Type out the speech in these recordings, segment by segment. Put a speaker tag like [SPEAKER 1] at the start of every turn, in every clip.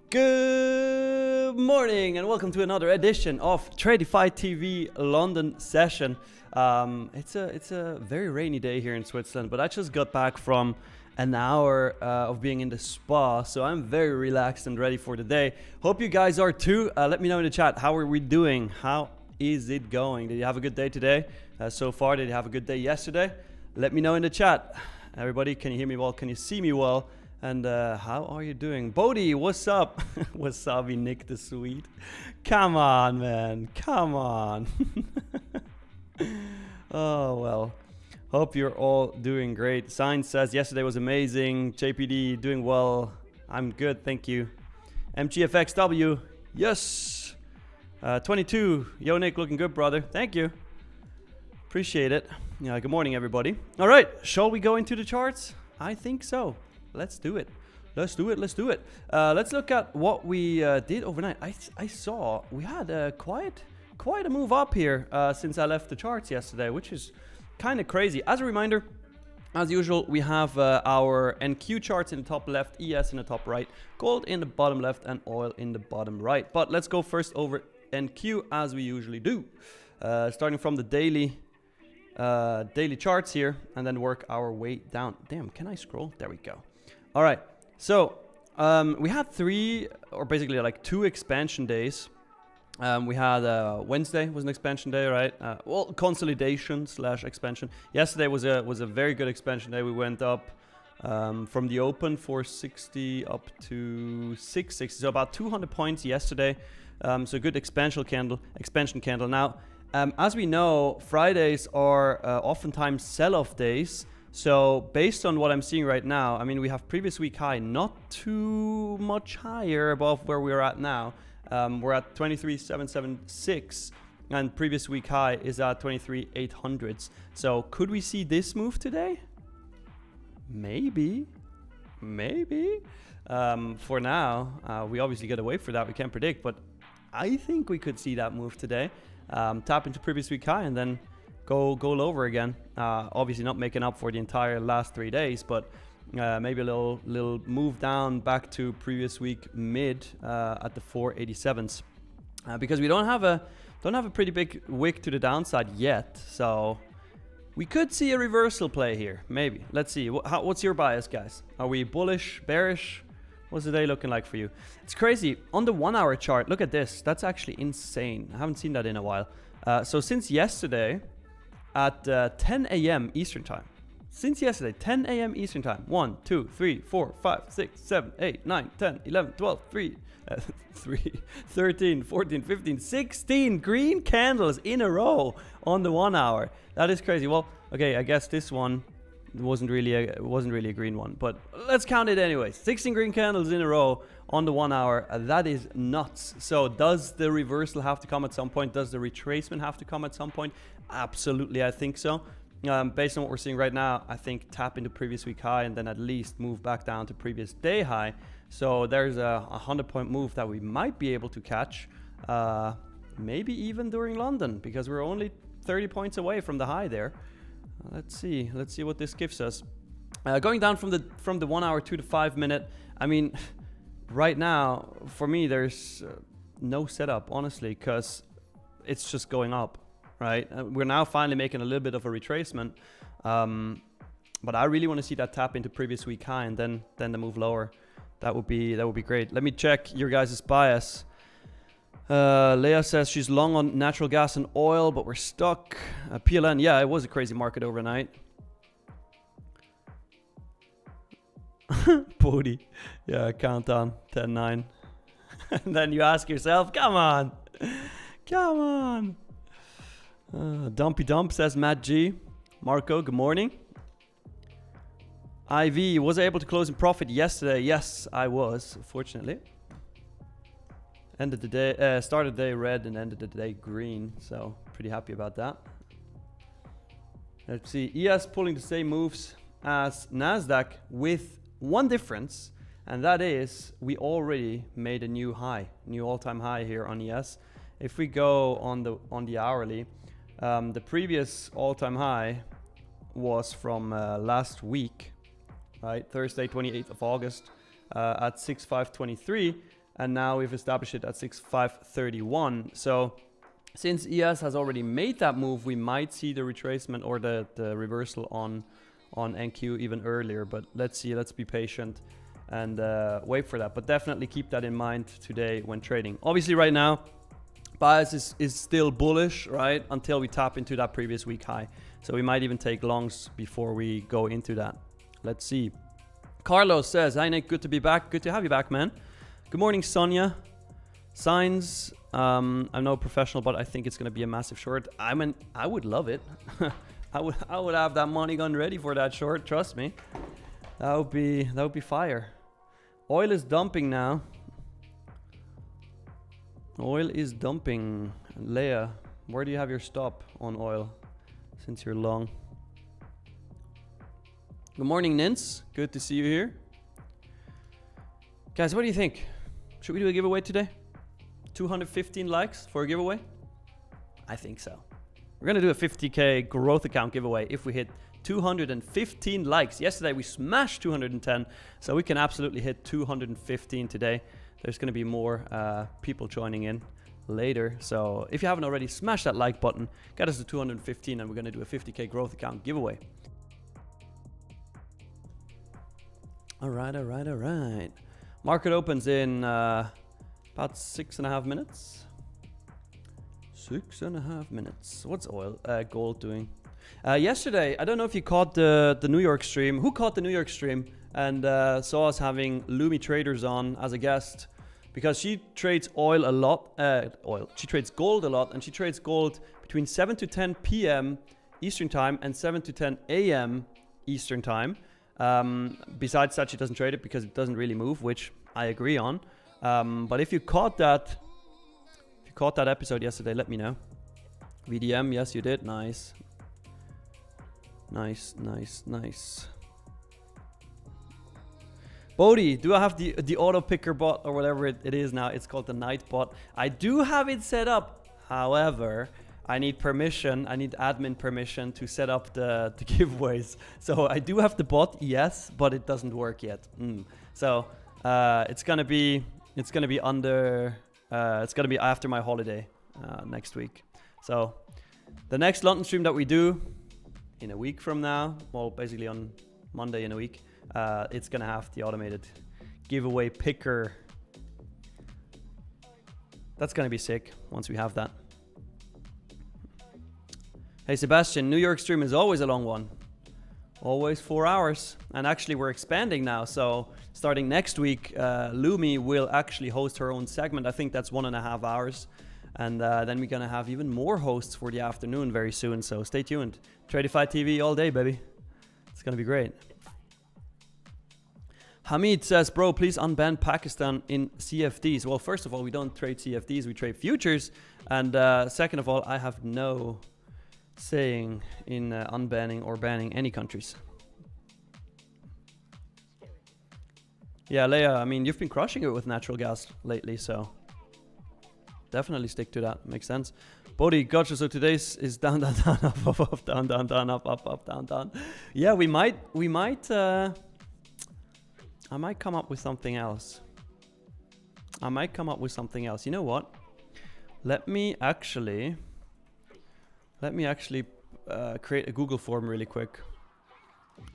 [SPEAKER 1] Good morning and welcome to another edition of Tradeify TV London session. It's a very rainy day here in Switzerland, but I just got back from an hour of being in the spa, so I'm very relaxed and ready for the day. Hope you guys are too. Let me know in the chat, how are we doing? How is it going? Did you have a good day today? So far, did you have a good day yesterday? Let me know in the chat. Everybody, can you hear me well? Can you see me well? And how are you doing? Bodhi, what's up? Wasabi Nick the Sweet. Come on, man. Come on. Oh, well. Hope you're all doing great. Science says yesterday was amazing. JPD doing well. I'm good, thank you. MGFXW, yes. 22, yo Nick, looking good, brother. Thank you. Appreciate it. Yeah, good morning, everybody. All right, shall we go into the charts? I think so. Let's do it. Let's do it. Let's look at what we did overnight. I saw we had quite a move up here since I left the charts yesterday, which is kind of crazy. As a reminder, as usual, we have our NQ charts in the top left, ES in the top right, gold in the bottom left, and oil in the bottom right. But let's go first over NQ as we usually do, starting from the daily charts here, and then work our way down. Damn, can I scroll? There we go. All right, so we had basically two expansion days. We had Wednesday was an expansion day, right? Well, consolidation / expansion. Yesterday was a very good expansion day. We went up from the open 460 up to 660, so about 200 points yesterday. So good expansion candle. Now, as we know, Fridays are oftentimes sell-off days. So based on what I'm seeing right now, I mean, we have previous week high, not too much higher above where we're at now. We're at 23,776 and previous week high is at 23,800s. So could we see this move today? Maybe. For now, we obviously gotta wait for that. We can't predict, but I think we could see that move today. Tap into previous week high and then go lower again. Obviously not making up for the entire last 3 days, but maybe a little move down back to previous week mid at the 487s, because we don't have a pretty big wick to the downside yet. So we could see a reversal play here, maybe. Let's see. What's your bias, guys? Are we bullish, bearish? What's the day looking like for you? It's crazy. On the 1 hour chart, look at this. That's actually insane. I haven't seen that in a while. So since yesterday at 10 a.m. Eastern time, 10 a.m. Eastern time, 1, 2, 3, 4, 5, 6, 7, 8, 9, 10, 11, 12, 13, 14, 15, 16 green candles in a row on the 1 hour. That is crazy. Well, okay, I guess this one wasn't really a green one, but let's count it anyway. 16 green candles in a row on the 1 hour. That is nuts. So does the reversal have to come at some point? Does the retracement have to come at some point? Absolutely, I think so. Based on what we're seeing right now, I think tap into previous week high and then at least move back down to previous day high. So there's a 100-point move that we might be able to catch, maybe even during London, because we're only 30 points away from the high there. Let's see what this gives us. Going down from the 1 hour to the 5 minute. I mean, right now for me there's no setup, honestly, because it's just going up. Right, we're now finally making a little bit of a retracement, but I really want to see that tap into previous week high and then the move lower. That would be great. Let me check your guys' bias. Leah says she's long on natural gas and oil, but we're stuck. PLN, yeah, it was a crazy market overnight. Bodhi, yeah, countdown 10-9, and then you ask yourself, come on. Dumpy Dump says Matt G. Marco, good morning. IV, was I able to close in profit yesterday? Yes, I was, fortunately. Ended the day, started the day red and ended the day green, so pretty happy about that. Let's see, ES pulling the same moves as NASDAQ with one difference, and that is we already made a new all-time high here on ES. If we go on the hourly, the previous all-time high was from last week, right? Thursday, 28th of August, at 6,523. and now we've established it at 6531. So since ES has already made that move, we might see the retracement or the reversal on NQ even earlier. But let's see, let's be patient and wait for that. But definitely keep that in mind today when trading. Obviously right now, bias is still bullish, right? Until we tap into that previous week high. So we might even take longs before we go into that. Let's see. Carlos says, hi Nick, good to be back. Good to have you back, man. Good morning, Sonia. Signs, I'm no professional, but I think it's going to be a massive short. I would love it. I would have that money gun ready for that short, trust me. That would be fire. Oil is dumping now. Oil is dumping. Leia, where do you have your stop on oil since you're long? Good morning, Nins. Good to see you here. Guys, what do you think? Should we do a giveaway today? 215 likes for a giveaway? I think so. We're going to do a 50k growth account giveaway if we hit 215 likes. Yesterday we smashed 210, so we can absolutely hit 215 today. There's going to be more people joining in later. So if you haven't already, smash that like button, get us to 215, and we're going to do a 50k growth account giveaway. All right. Market opens in about 6.5 minutes. 6.5 minutes. What's oil? Gold doing? Yesterday, I don't know if you caught the New York stream. Who caught the New York stream and saw us having Lumi Traders on as a guest? Because she trades oil a lot. She trades gold a lot, and she trades gold between 7 to 10 p.m. Eastern time and 7 to 10 a.m. Eastern time. Besides that, she doesn't trade it because it doesn't really move, which I agree on. But if you caught that episode yesterday, let me know. VDM, yes you did. Nice. Bodhi, do I have the auto picker bot or whatever it is now? It's called the night bot. I do have it set up. However, I need permission. I need admin permission to set up the giveaways. So I do have the bot, yes, but it doesn't work yet. So it's gonna be after my holiday next week. So the next London stream that we do in a week from now, well, basically on Monday in a week, it's gonna have the automated giveaway picker. That's gonna be sick once we have that. Hey Sebastian, New York stream is always a long one. Always 4 hours. And actually we're expanding now. So starting next week, Lumi will actually host her own segment. I think that's 1.5 hours. And then we're going to have even more hosts for the afternoon very soon. So stay tuned. Tradeify TV all day, baby. It's going to be great. Hamid says, bro, please unban Pakistan in CFDs. Well, first of all, we don't trade CFDs. We trade futures. And second of all, I have no saying in unbanning or banning any countries. Yeah, Leia, I mean, you've been crushing it with natural gas lately, so definitely stick to that. Makes sense. Bodhi, gotcha. So today's is down, down, down, up, up, down, down, down, up, up, down, down. Yeah, I might come up with something else. You know what? Let me actually create a Google form really quick.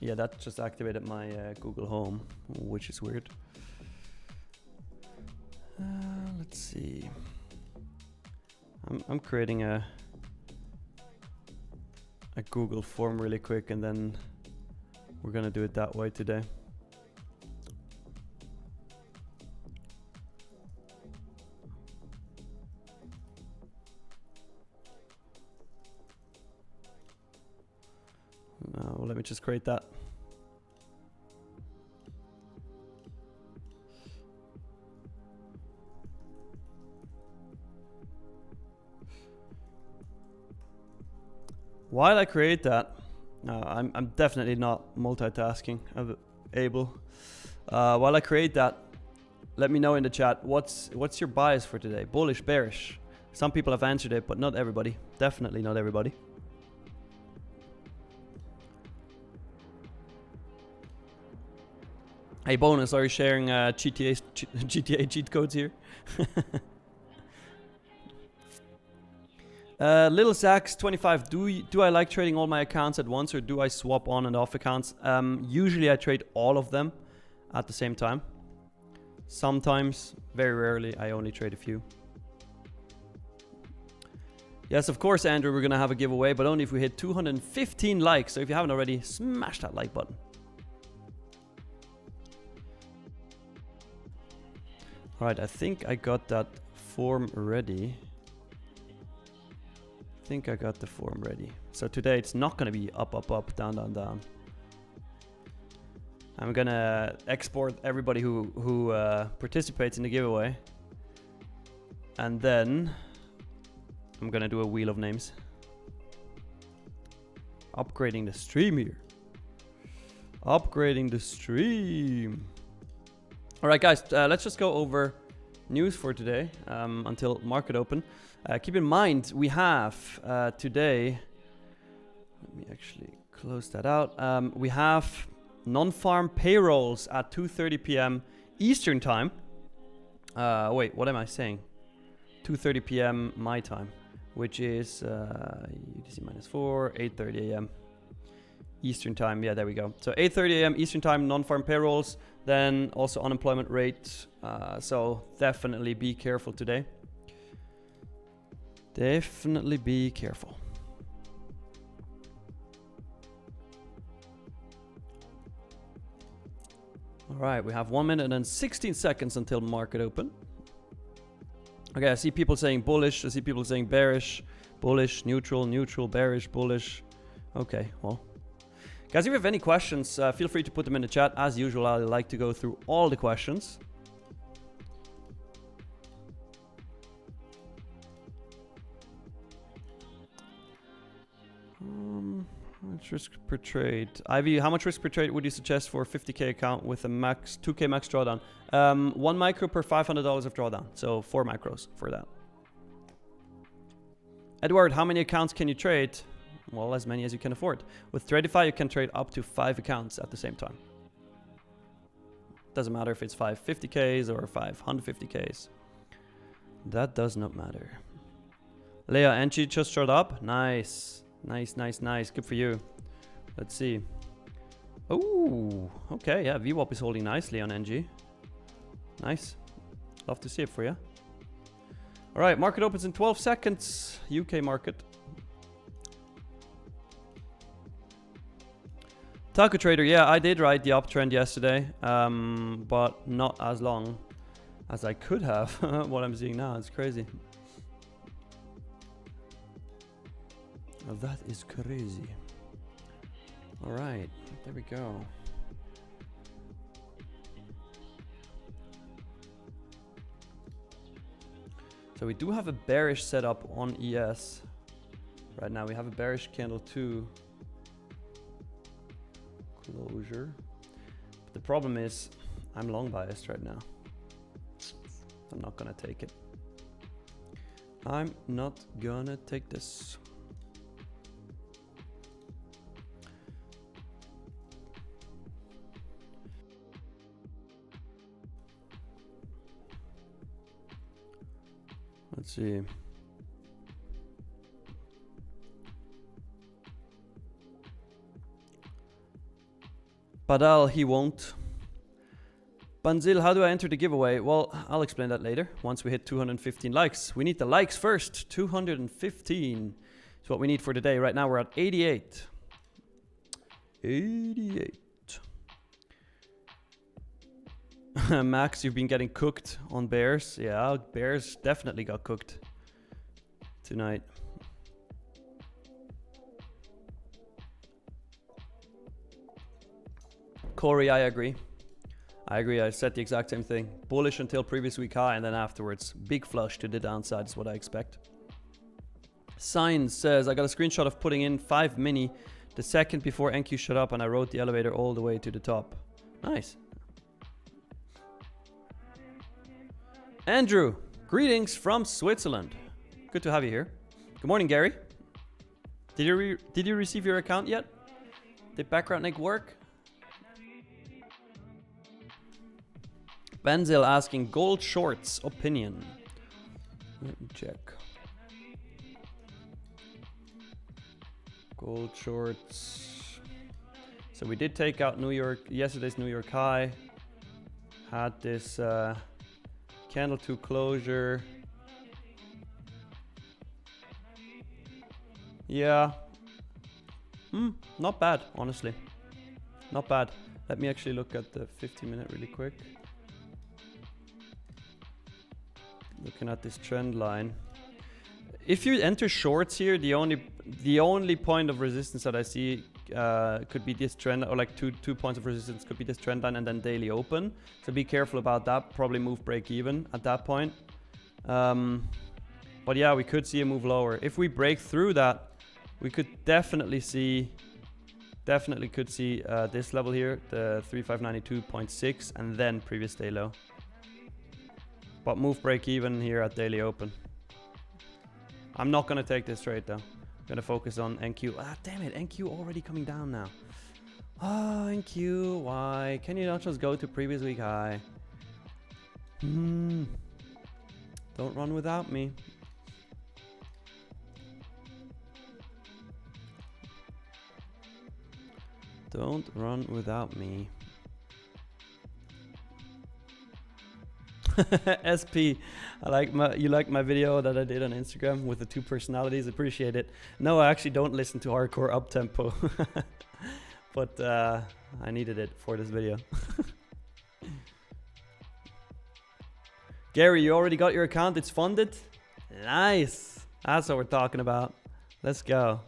[SPEAKER 1] Yeah, that just activated my Google Home, which is weird. Let's see. I'm creating a Google form really quick, and then we're gonna do it that way today. Well, let me just create that. While I create that, I'm definitely not multitasking able. While I create that, let me know in the chat, what's your bias for today? Bullish, bearish? Some people have answered it, but not everybody. Definitely not everybody. Hey, bonus, are you sharing GTA cheat codes here? Little Sax 25. Do I like trading all my accounts at once, or do I swap on and off accounts? Usually I trade all of them at the same time. Sometimes, very rarely, I only trade a few. Yes, of course, Andrew, we're gonna have a giveaway, but only if we hit 215 likes. So if you haven't already, smash that like button. All right, I think I got that form ready. I think I got the form ready. So today it's not gonna be up, up, up, down, down, down. I'm gonna export everybody who participates in the giveaway, and then I'm gonna do a wheel of names. Upgrading the stream here. Upgrading the stream. All right, guys, let's just go over news for today until market open. Keep in mind, we have today, let me actually close that out. We have non-farm payrolls at 2:30 p.m. Eastern time. Wait, what am I saying? 2:30 p.m. my time, which is UTC -4, 8:30 a.m. Eastern time. Yeah, there we go. So 8:30 a.m. Eastern time, non-farm payrolls. Then also unemployment rate. So definitely be careful today. Definitely be careful. All right, we have 1 minute and 16 seconds until market open. Okay, I see people saying bullish. I see people saying bearish, bullish, neutral, neutral, bearish, bullish. Okay, well. Guys, if you have any questions, feel free to put them in the chat. As usual, I like to go through all the questions. How much risk per trade? Ivy, how much risk per trade would you suggest for a 50k account with a max 2k max drawdown? 1 micro per $500 of drawdown. So 4 micros for that. Edward, how many accounts can you trade? Well, as many as you can afford. With Tradeify, you can trade up to 5 accounts at the same time. Doesn't matter if it's 550Ks or 550Ks. That does not matter. Leah, Angie just showed up. Nice. Nice, nice, nice. Good for you. Let's see. Oh, okay. Yeah, VWAP is holding nicely on NG. Nice. Love to see it for you. All right, market opens in 12 seconds. UK market. Taco Trader, yeah, I did ride the uptrend yesterday, but not as long as I could have. What I'm seeing now is crazy. Oh, that is crazy. All right, there we go. So we do have a bearish setup on ES. Right now we have a bearish candle too. Closure. But the problem is I'm long biased right now. I'm not gonna take it. I'm not gonna take this. Let's see. Badal, he won't. Banzil, how do I enter the giveaway? Well, I'll explain that later, once we hit 215 likes. We need the likes first. 215 is what we need for today. Right now we're at 88. 88. Max, you've been getting cooked on bears. Yeah, bears definitely got cooked tonight. Corey, I agree. I agree. I said the exact same thing. Bullish until previous week high, and then afterwards, big flush to the downside is what I expect. Signs says, I got a screenshot of putting in 5 mini the second before NQ shut up, and I rode the elevator all the way to the top. Nice. Andrew, greetings from Switzerland. Good to have you here. Good morning, Gary. Did you receive your account yet? Did background nick work? Benzil asking gold shorts opinion. Let me check. Gold shorts. So we did take out yesterday's New York high. Had this candle 2 closure. Yeah. Not bad, honestly. Not bad. Let me actually look at the 50-minute really quick. Looking at this trend line. If you enter shorts here, the only point of resistance that I see could be this trend, or like two points of resistance could be this trend line and then daily open. So be careful about that. Probably move break even at that point. But yeah, we could see a move lower. If we break through that, we could definitely could see this level here, the 3592.6, and then previous day low. But move break even here at daily open. I'm not gonna take this trade though. I'm gonna focus on NQ. Ah, damn it, NQ already coming down now. Oh, NQ, why? Can you not just go to previous week high? Don't run without me. Don't run without me. SP, you like my video that I did on Instagram with the 2 personalities. Appreciate it. No, I actually don't listen to hardcore up tempo, but I needed it for this video. Gary, you already got your account? It's funded? Nice. That's what we're talking about. Let's go.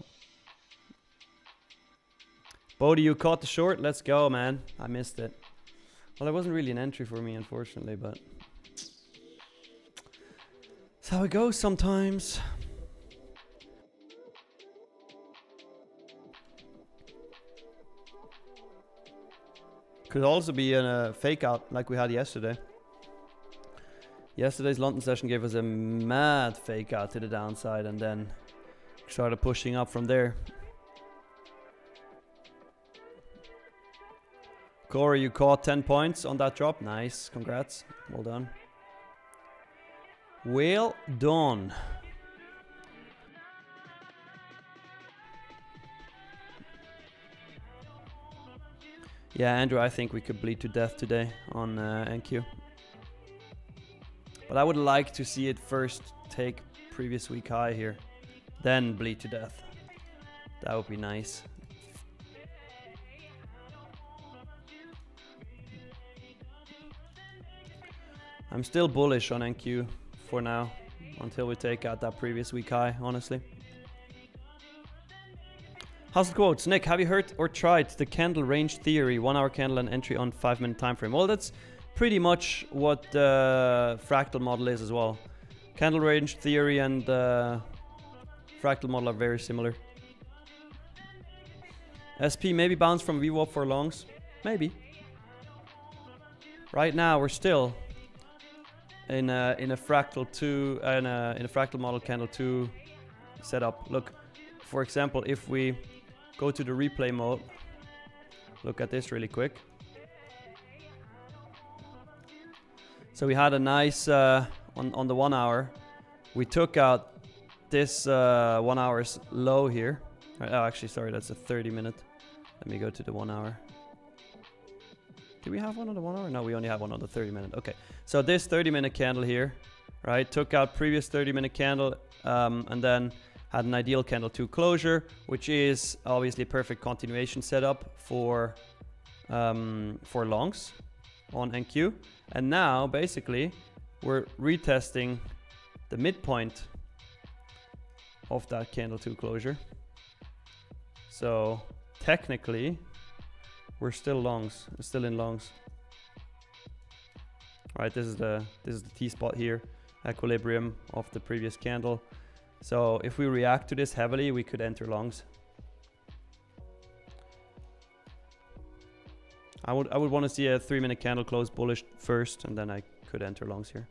[SPEAKER 1] Bodhi, you caught the short? Let's go, man. I missed it. Well, there wasn't really an entry for me, unfortunately, but that's how it goes sometimes. Could also be a fake out like we had yesterday. Yesterday's London session gave us a mad fake out to the downside and then started pushing up from there. Corey, you caught 10 points on that drop. Nice. Congrats. Well done. Well done. Yeah, Andrew, I think we could bleed to death today on NQ. But I would like to see it first take previous week high here, then bleed to death. That would be nice. I'm still bullish on NQ for now, until we take out that previous week high, honestly. Hustle quotes. Nick, have you heard or tried the candle range theory, 1 hour candle and entry on 5-minute time frame? Well, that's pretty much what the Fractal model is as well. Candle range theory and Fractal model are very similar. SP, maybe bounce from VWAP for longs? Maybe. Right now, we're still in a Fractal 2 in a Fractal model candle 2 setup. Look, for example, if we go to the replay mode, look at this really quick. So we had a nice on the 1 hour. We took out this 1 hour's low here. Oh, actually, sorry, that's a 30-minute. Let me go to the 1 hour. Do we have one on the 1 hour? No, we only have one on the 30-minute. Okay, so this 30-minute candle here, right, took out previous 30-minute candle and then had an ideal candle 2 closure, which is obviously a perfect continuation setup for longs on NQ. And now, basically, we're retesting the midpoint of that candle 2 closure. So technically, we're still longs, still in longs. Right, this is the T spot here, equilibrium of the previous candle. So if we react to this heavily, we could enter longs. I would want to see a 3-minute candle close bullish first, and then I could enter longs here.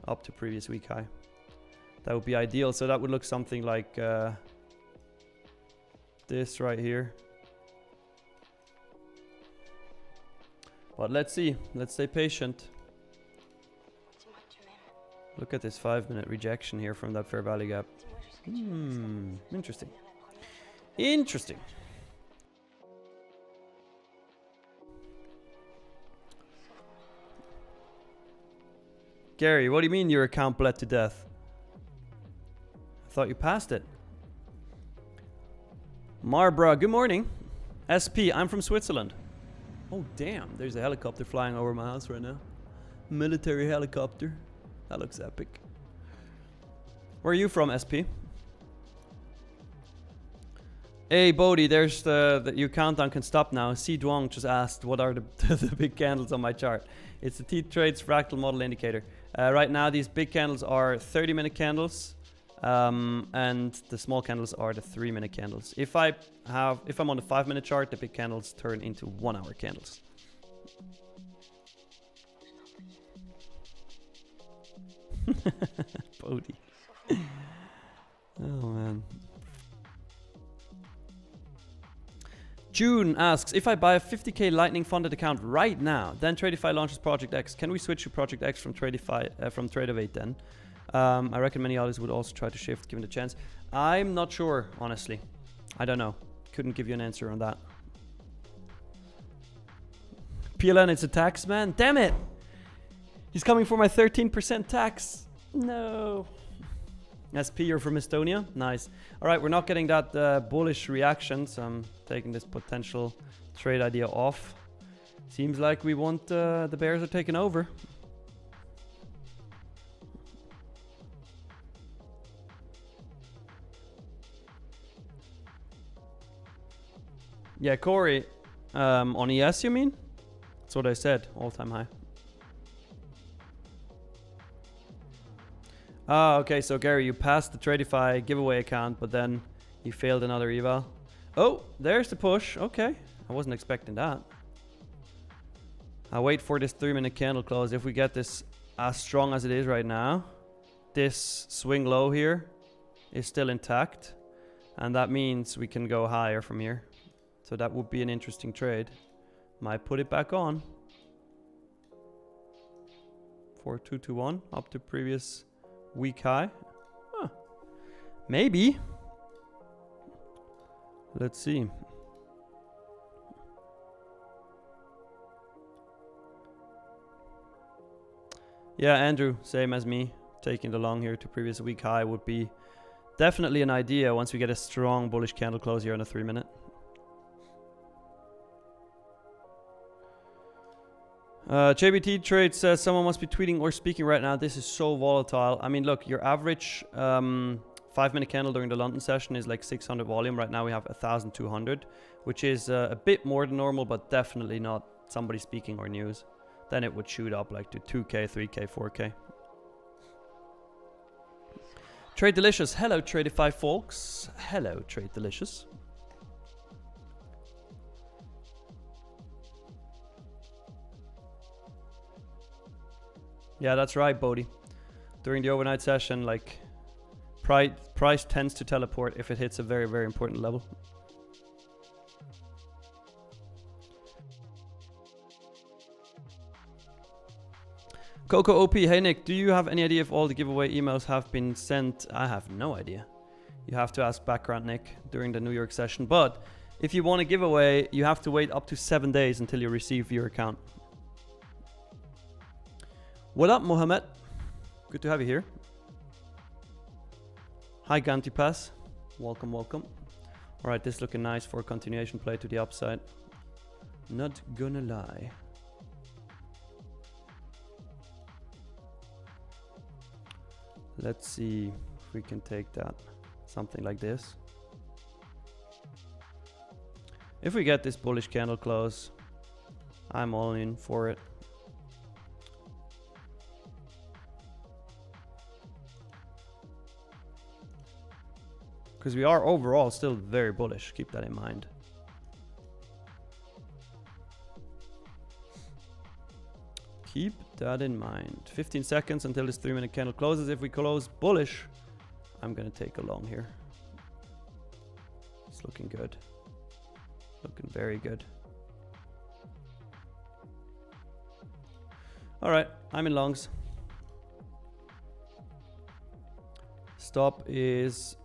[SPEAKER 1] Up to previous week high. That would be ideal. So that would look something like this right here. But let's see. Let's stay patient. Look at this 5-minute rejection here from that fair value gap. Interesting. Interesting. Gary, what do you mean your account bled to death? I thought you passed it. Marbra, good morning. SP, I'm from Switzerland. Oh damn, there's a helicopter flying over my house right now. Military helicopter. That looks epic. Where are you from, SP? Hey Bodhi, there's your countdown can stop now. C Duong just asked what are the big candles on my chart. It's the T-Trades Fractal model indicator. Right now these big candles are 30-minute candles. And the small candles are the 3-minute candles. If I'm on the 5-minute chart, the big candles turn into 1-hour candles. Bodhi. Oh man. June asks, if I buy a 50k Lightning funded account right now, then Tradeify launches Project X, can we switch to Project X from Tradeify from Tradeify then? I reckon many others would also try to shift given the chance. I'm not sure, honestly. I don't know. Couldn't give you an answer on that. PLN, it's a tax man. Damn it! He's coming for my 13% tax. No. SP, you're from Estonia? Nice. Alright, we're not getting that bullish reaction, so I'm taking this potential trade idea off. Seems like we want the bears are taking over. Yeah, Corey, on ES you mean? That's what I said, all-time high. Ah, okay, so Gary, you passed the Tradeify giveaway account, but then you failed another eval. Oh, there's the push. Okay, I wasn't expecting that. I'll wait for this 3-minute candle close. If we get this as strong as it is right now, this swing low here is still intact, and that means we can go higher from here. So that would be an interesting trade. Might put it back on. 4221 up to previous week high. Huh. Maybe. Let's see. Yeah, Andrew, same as me. Taking the long here to previous week high would be definitely an idea once we get a strong bullish candle close here on a 3-minute. JBT Trade says someone must be tweeting or speaking right now. This is so volatile. I mean, look, your average 5-minute candle during the London session is like 600 volume. Right now we have 1,200, which is a bit more than normal, but definitely not somebody speaking or news. Then it would shoot up like to 2K, 3K, 4K. Trade Delicious. Hello, Tradeify folks. Hello, Trade Delicious. Yeah, that's right, Bodhi. During the overnight session, like, price tends to teleport if it hits a very, very important level. Coco OP, hey Nick, do you have any idea if all the giveaway emails have been sent? I have no idea. You have to ask Background Nick during the New York session. But if you want a giveaway, you have to wait up to 7 days until you receive your account. What up, Mohammed? Good to have you here. Hi, Gantipas. Welcome, welcome. All right, this is looking nice for a continuation play to the upside. Not gonna lie. Let's see if we can take that. Something like this. If we get this bullish candle close, I'm all in for it. Because we are overall still very bullish. Keep that in mind. Keep that in mind. 15 seconds until this 3-minute candle closes. If we close bullish, I'm going to take a long here. It's looking good. Looking very good. All right, I'm in longs. Stop is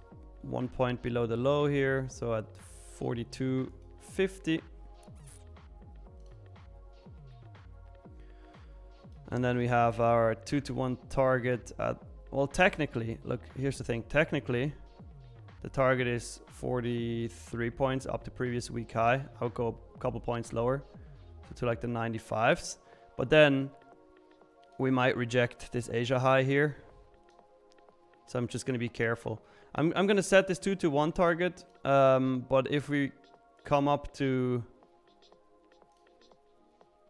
[SPEAKER 1] 1 point below the low here, so at 42.50. And then we have our 2-to-1 target at, well, technically, look, here's the thing. Technically, the target is 43 points up to previous week high. I'll go a couple points lower, so to like the 95s. But then we might reject this Asia high here. So I'm just going to be careful. I'm going to set this 2-to-1 target. But if we come up to...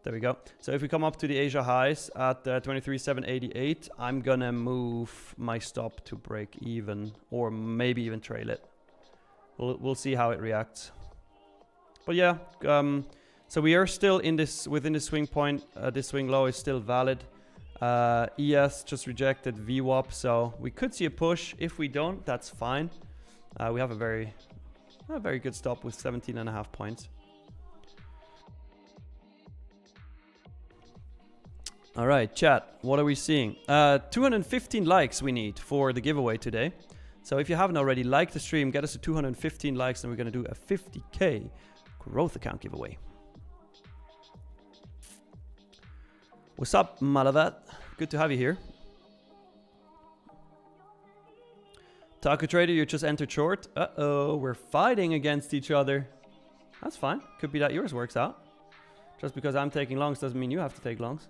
[SPEAKER 1] There we go. So if we come up to the Asia highs at 23,788, I'm going to move my stop to break even. Or maybe even trail it. We'll see how it reacts. But yeah, so we are still in this within the swing point. This swing low is still valid. ES just rejected VWAP, so we could see a push. If we don't, that's fine. We have a very good stop with 17.5 points. All right, chat, what are we seeing? 215 likes we need for the giveaway today. So if you haven't already, like the stream, get us to 215 likes, and we're going to do a 50k growth account giveaway. What's up, Malavat? Good to have you here. Taco Trader, you just entered short. Uh-oh, we're fighting against each other. That's fine. Could be that yours works out. Just because I'm taking longs doesn't mean you have to take longs.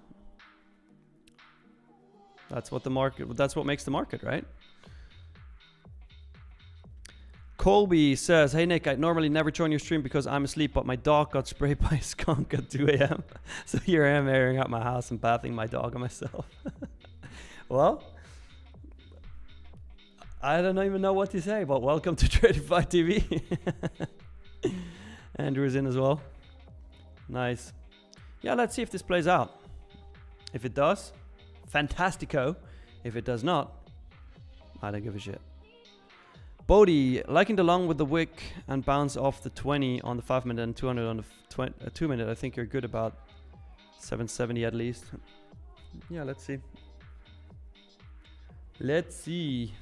[SPEAKER 1] That's what the market, that's what makes the market, right? Colby says, hey Nick, I normally never join your stream because I'm asleep, but my dog got sprayed by a skunk at 2 a.m. So here I am airing out my house and bathing my dog and myself. Well, I don't even know what to say, but welcome to Tradeify TV. Andrew's in as well. Nice. Yeah, let's see if this plays out. If it does, fantastico. If it does not, I don't give a shit. Bodhi, liking the long with the wick and bounce off the 20 on the 5 minute and 200 on the 2 minute. I think you're good about 770 at least. Yeah, let's see. Let's see.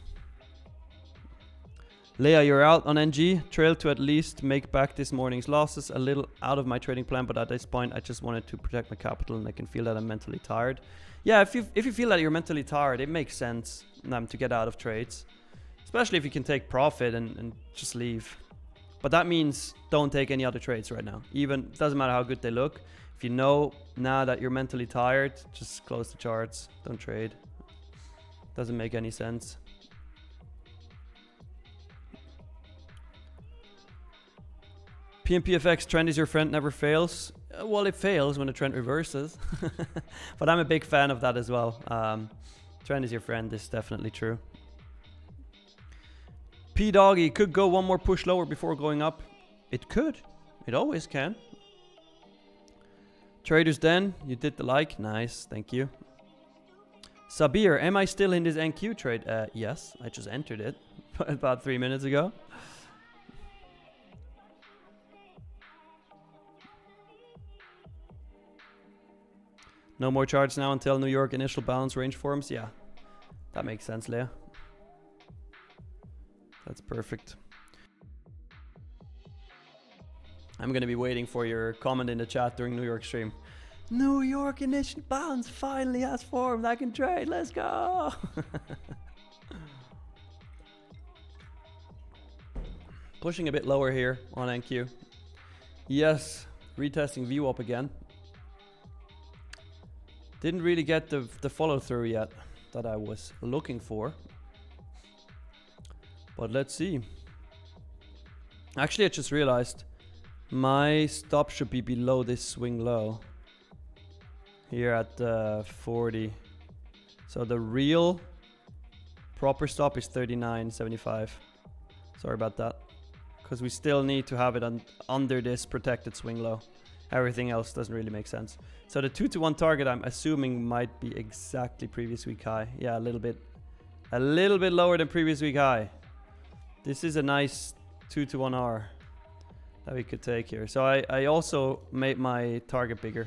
[SPEAKER 1] Leah, you're out on NG. Trail to at least make back this morning's losses. A little out of my trading plan, but at this point, I just wanted to protect my capital, and I can feel that I'm mentally tired. Yeah, if you feel that you're mentally tired, it makes sense to get out of trades. Especially if you can take profit and just leave. But that means don't take any other trades right now. Even, doesn't matter how good they look. If you know now that you're mentally tired, just close the charts. Don't trade. Doesn't make any sense. PMPFX, trend is your friend, never fails. Well, it fails when the trend reverses. But I'm a big fan of that as well. Trend is your friend is definitely true. P-Doggy could go one more push lower before going up. It could. It always can. Traders Den, you did the like. Nice, thank you. Sabir, am I still in this NQ trade? Yes, I just entered it about 3 minutes ago. No more charts now until New York initial balance range forms. Yeah, that makes sense, Leah. That's perfect. I'm going to be waiting for your comment in the chat during New York stream. New York initial balance finally has formed. I can trade. Let's go. Pushing a bit lower here on NQ. Yes, retesting VWAP again. Didn't really get the follow through yet that I was looking for. But let's see. Actually, I just realized my stop should be below this swing low. Here at 40. So the real proper stop is 39.75. Sorry about that. Because we still need to have it under this protected swing low. Everything else doesn't really make sense. So the 2-to-1 target, I'm assuming, might be exactly previous week high. Yeah, a little bit lower than previous week high. This is a nice 2-to-1R that we could take here. So I also made my target bigger.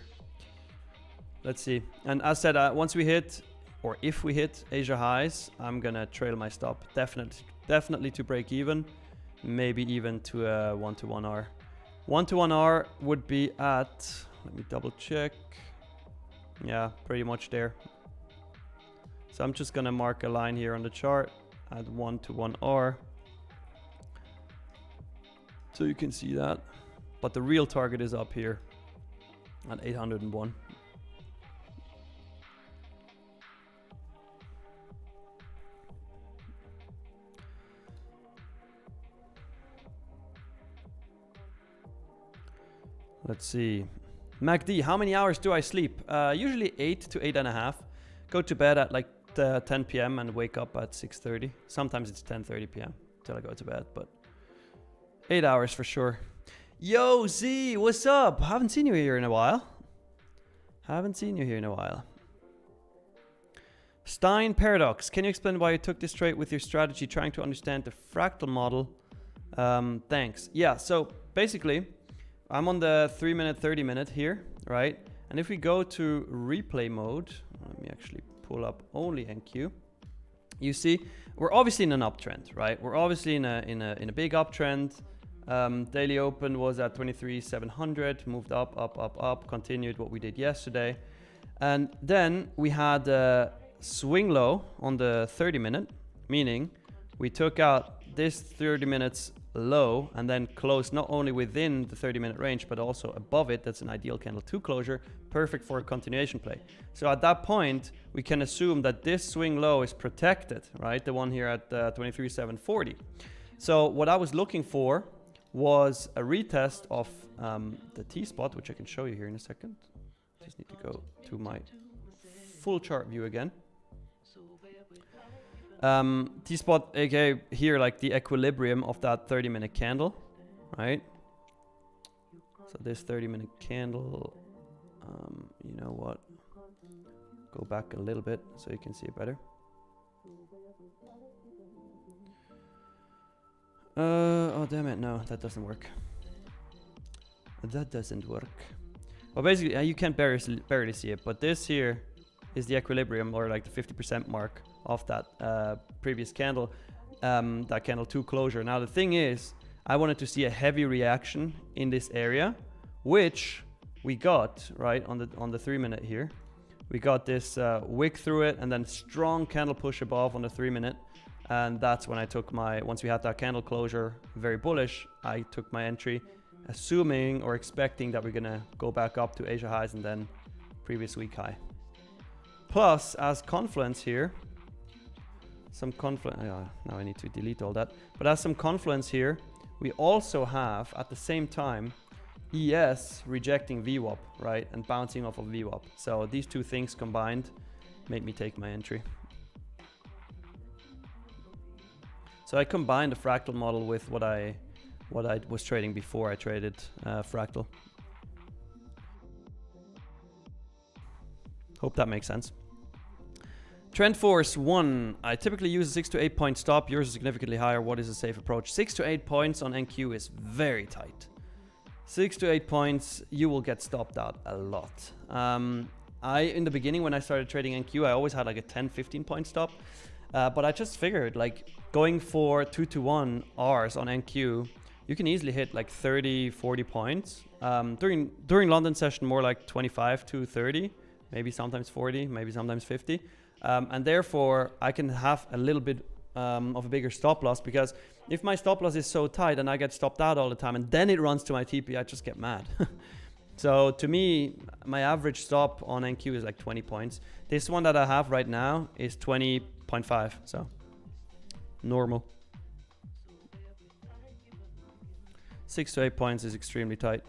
[SPEAKER 1] Let's see. And as said, once we hit, or if we hit Asia highs, I'm gonna trail my stop. Definitely to break even. Maybe even to a 1-to-1 R. 1-to-1 R would be at, let me double check. Yeah, pretty much there. So I'm just gonna mark a line here on the chart at 1-to-1 R. So you can see that. But the real target is up here at 801. Let's see. MacD, how many hours do I sleep? Usually 8 to 8.5. Go to bed at like 10 p.m. and wake up at 6:30. Sometimes it's 10:30 p.m. till I go to bed, but 8 hours for sure. Yo, Z, what's up? Haven't seen you here in a while. Stein Paradox, can you explain why you took this trade with your strategy trying to understand the fractal model? Thanks. Yeah, so basically, I'm on the 3-minute, 30-minute here, right? And if we go to replay mode, let me actually pull up only NQ. You see, we're obviously in an uptrend, right? We're obviously in a big uptrend. Daily open was at 23,700, moved up, continued what we did yesterday. And then we had a swing low on the 30-minute, meaning we took out this 30 minutes low and then closed not only within the 30-minute range but also above it. That's an ideal candle 2 closure, perfect for a continuation play. So at that point we can assume that this swing low is protected, right? The one here at 23,740. So what I was looking for was a retest of the T spot, which I can show you here in a second. Just need to go to my full chart view again. T-spot, aka here, like the equilibrium of that 30-minute candle, right? So this 30-minute candle, you know what? Go back a little bit so you can see it better. Oh damn it, no, that doesn't work. Well, basically, you can barely see it, but this here is the equilibrium, or like the 50% mark of that previous candle, that candle 2 closure. Now the thing is, I wanted to see a heavy reaction in this area, which we got right on the 3-minute here. We got this wick through it and then strong candle push above on the 3-minute, and that's when I took my, once we had that candle closure very bullish, I took my entry, assuming or expecting that we're gonna go back up to Asia highs and then previous week high. Plus, as confluence here, some confluence, now I need to delete all that, but as some confluence here, we also have at the same time ES rejecting VWAP, right, and bouncing off of VWAP. So these two things combined made me take my entry. So I combined the fractal model with what I was trading before I traded fractal. Hope that makes sense. Trend Force 1. I typically use a 6 to 8 point stop. Yours is significantly higher. What is a safe approach? 6 to 8 points on NQ is very tight. 6 to 8 points, you will get stopped out a lot. In the beginning, when I started trading NQ, I always had like a 10-15 point stop. But I just figured, like, going for 2 to 1 Rs on NQ, you can easily hit like 30, 40 points. During London session, more like 25 to 30, maybe sometimes 40, maybe sometimes 50. And therefore, I can have a little bit of a bigger stop loss, because if my stop loss is so tight and I get stopped out all the time and then it runs to my TP, I just get mad. So to me, my average stop on NQ is like 20 points. This one that I have right now is 20.5, so normal. 6 to 8 points is extremely tight.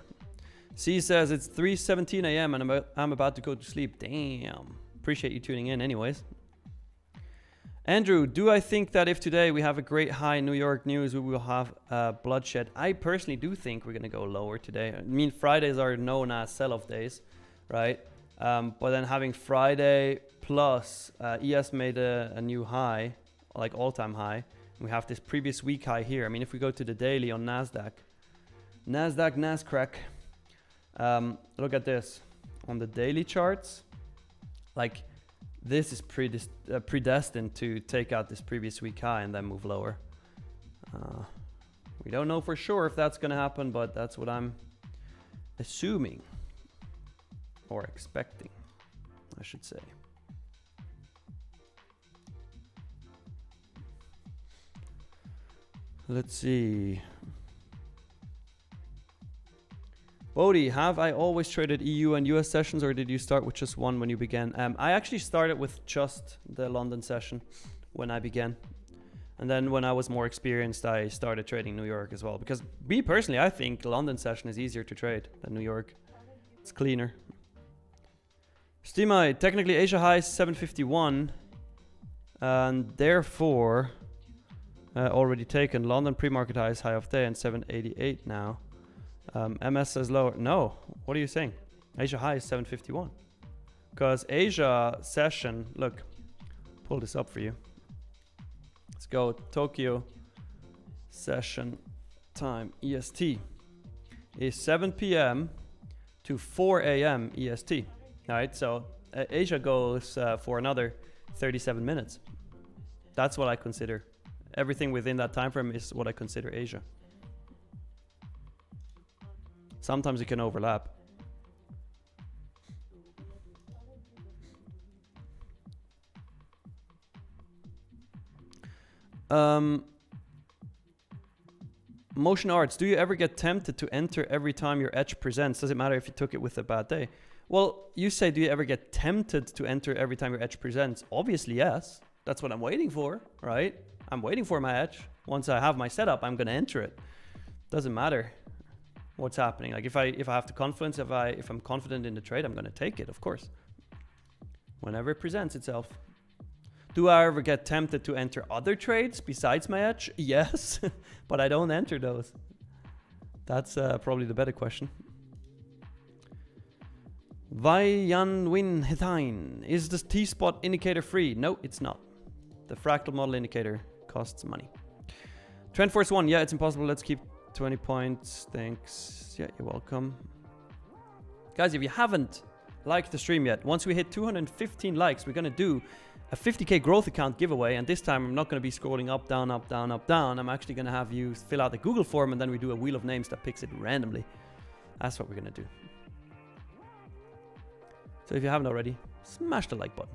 [SPEAKER 1] C says it's 3:17 a.m. and I'm about to go to sleep. Damn. Appreciate you tuning in anyways. Andrew, do I think that if today we have a great high in New York news, we will have bloodshed? I personally do think we're going to go lower today. I mean, Fridays are known as sell-off days, right? But then having Friday plus ES made a new high, like all-time high. We have this previous week high here. I mean, if we go to the daily on NASDAQ, NASCRAC, look at this. On the daily charts, like this is predestined to take out this previous week high and then move lower. We don't know for sure if that's going to happen, but that's what I'm assuming or expecting, I should say. Let's see. Bodhi, have I always traded EU and US sessions, or did you start with just one when you began? I actually started with just the London session when I began. And then when I was more experienced, I started trading New York as well. Because me personally, I think the London session is easier to trade than New York. It's cleaner. Stima, technically Asia high is 751. And therefore, already taken. London pre-market high is high of day and 788 now. MS says lower. No, what are you saying? Asia high is 751. Because Asia session, look, pull this up for you. Let's go Tokyo session time EST is 7 p.m. to 4 a.m. EST. All right, so Asia goes for another 37 minutes. That's what I consider. Everything within that time frame is what I consider Asia. Sometimes it can overlap. Motion Arts, do you ever get tempted to enter every time your edge presents? Does it matter if you took it with a bad day? Well, you say, do you ever get tempted to enter every time your edge presents? Obviously, yes. That's what I'm waiting for, right? I'm waiting for my edge. Once I have my setup, I'm going to enter it. Doesn't matter what's happening. Like if I have the confidence, if I'm confident in the trade, I'm going to take it, of course. Whenever it presents itself. Do I ever get tempted to enter other trades besides my edge? Yes, but I don't enter those. That's probably the better question. Vayanwin Hitain, is the T-spot indicator free? No, it's not. The Fractal model indicator costs money. Trend Force 1, yeah, it's impossible. Let's keep 20 points. Thanks. Yeah, you're welcome. Guys, if you haven't liked the stream yet, once we hit 215 likes, we're going to do a 50k growth account giveaway. And this time I'm not going to be scrolling up, down, up, down, up, down. I'm actually going to have you fill out the Google form and then we do a wheel of names that picks it randomly. That's what we're going to do. So if you haven't already, smash the like button.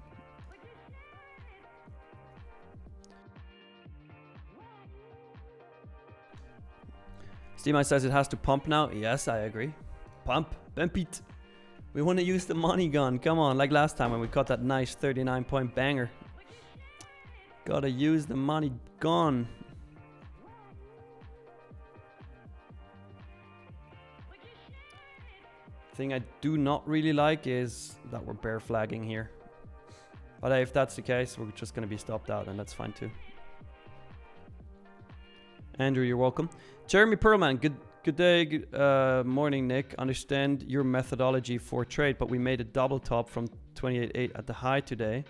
[SPEAKER 1] Steam says it has to pump now. Yes, I agree. Pump it. We want to use the money gun. Come on, like last time when we caught that nice 39-point banger. Gotta use the money gun. Thing I do not really like is that we're bear flagging here. But if that's the case, we're just going to be stopped out, and that's fine too. Andrew, you're welcome. Jeremy Perlman, good day, good morning, Nick. Understand your methodology for trade, but we made a double top from 28.8 at the high today,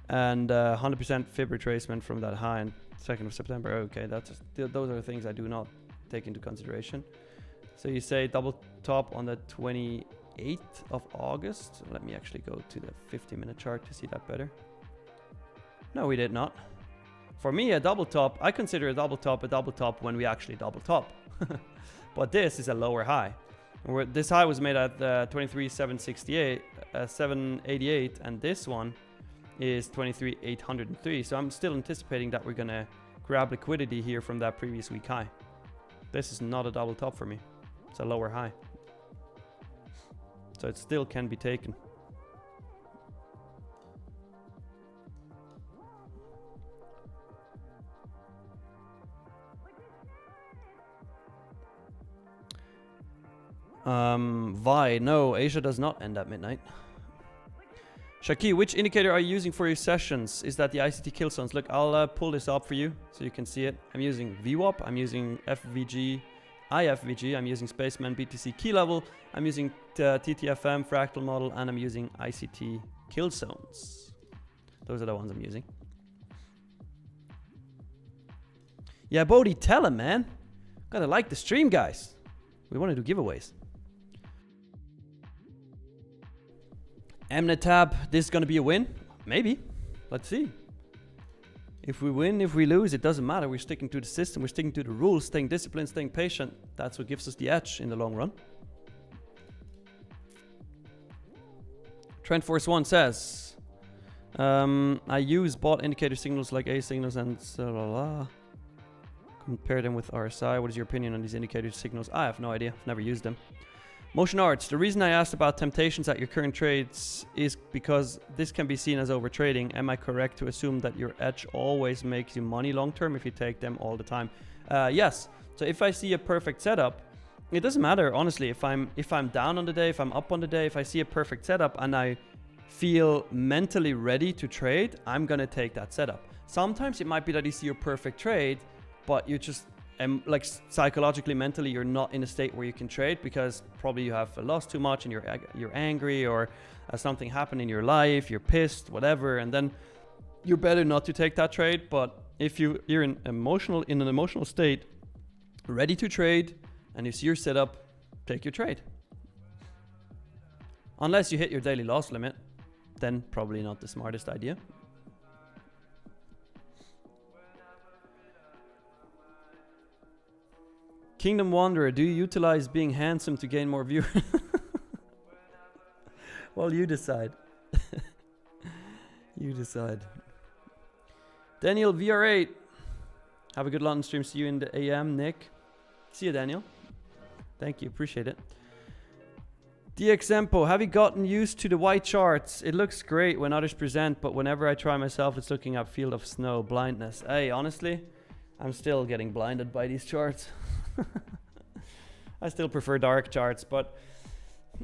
[SPEAKER 1] and 100% fib retracement from that high on 2nd of September. Okay, those are the things I do not take into consideration. So you say double top on the 28th of August. Let me actually go to the 50-minute chart to see that better. No, we did not. For me, a double top, I consider a double top when we actually double top. But this is a lower high. This high was made at 23,768, 788, and this one is 23,803. So I'm still anticipating that we're gonna grab liquidity here from that previous week high. This is not a double top for me. It's a lower high. So it still can be taken. Vi, no, Asia does not end at midnight. Shaki, which indicator are you using for your sessions? Is that the ICT kill zones? Look, I'll pull this up for you so you can see it. I'm using VWAP, I'm using FVG, IFVG, I'm using Spaceman BTC key level, I'm using TTFM Fractal model, and I'm using ICT kill zones. Those are the ones I'm using. Yeah, Bodhi, tell him, man. Gotta like the stream, guys. We want to do giveaways. Mnet tab, this is going to be a win? Maybe. Let's see. If we win, if we lose, it doesn't matter. We're sticking to the system, we're sticking to the rules, staying disciplined, staying patient. That's what gives us the edge in the long run. Trend Force 1 says, I use bot indicator signals like A signals and compare them with RSI. What is your opinion on these indicator signals? I have no idea. I've never used them. Motion Arts. The reason I asked about temptations at your current trades is because this can be seen as overtrading. Am I correct to assume that your edge always makes you money long term if you take them all the time? Yes. So if I see a perfect setup, it doesn't matter, honestly, if I'm down on the day, if I'm up on the day, if I see a perfect setup and I feel mentally ready to trade, I'm gonna take that setup. Sometimes it might be that you see your perfect trade, but you just like psychologically, mentally, you're not in a state where you can trade because probably you have lost too much and you're angry, or something happened in your life, you're pissed, whatever, and then you're better not to take that trade. But if you're in an emotional state, ready to trade, and you see your setup, take your trade. Unless you hit your daily loss limit, then probably not the smartest idea. Kingdom Wanderer, do you utilize being handsome to gain more viewers? Well, you decide. You decide. Daniel VR8, have a good London stream. See you in the AM, Nick. See you, Daniel. Thank you, appreciate it. DXempo, have you gotten used to the white charts? It looks great when others present, but whenever I try myself, it's looking at field of snow, blindness. Hey, honestly, I'm still getting blinded by these charts. I still prefer dark charts, but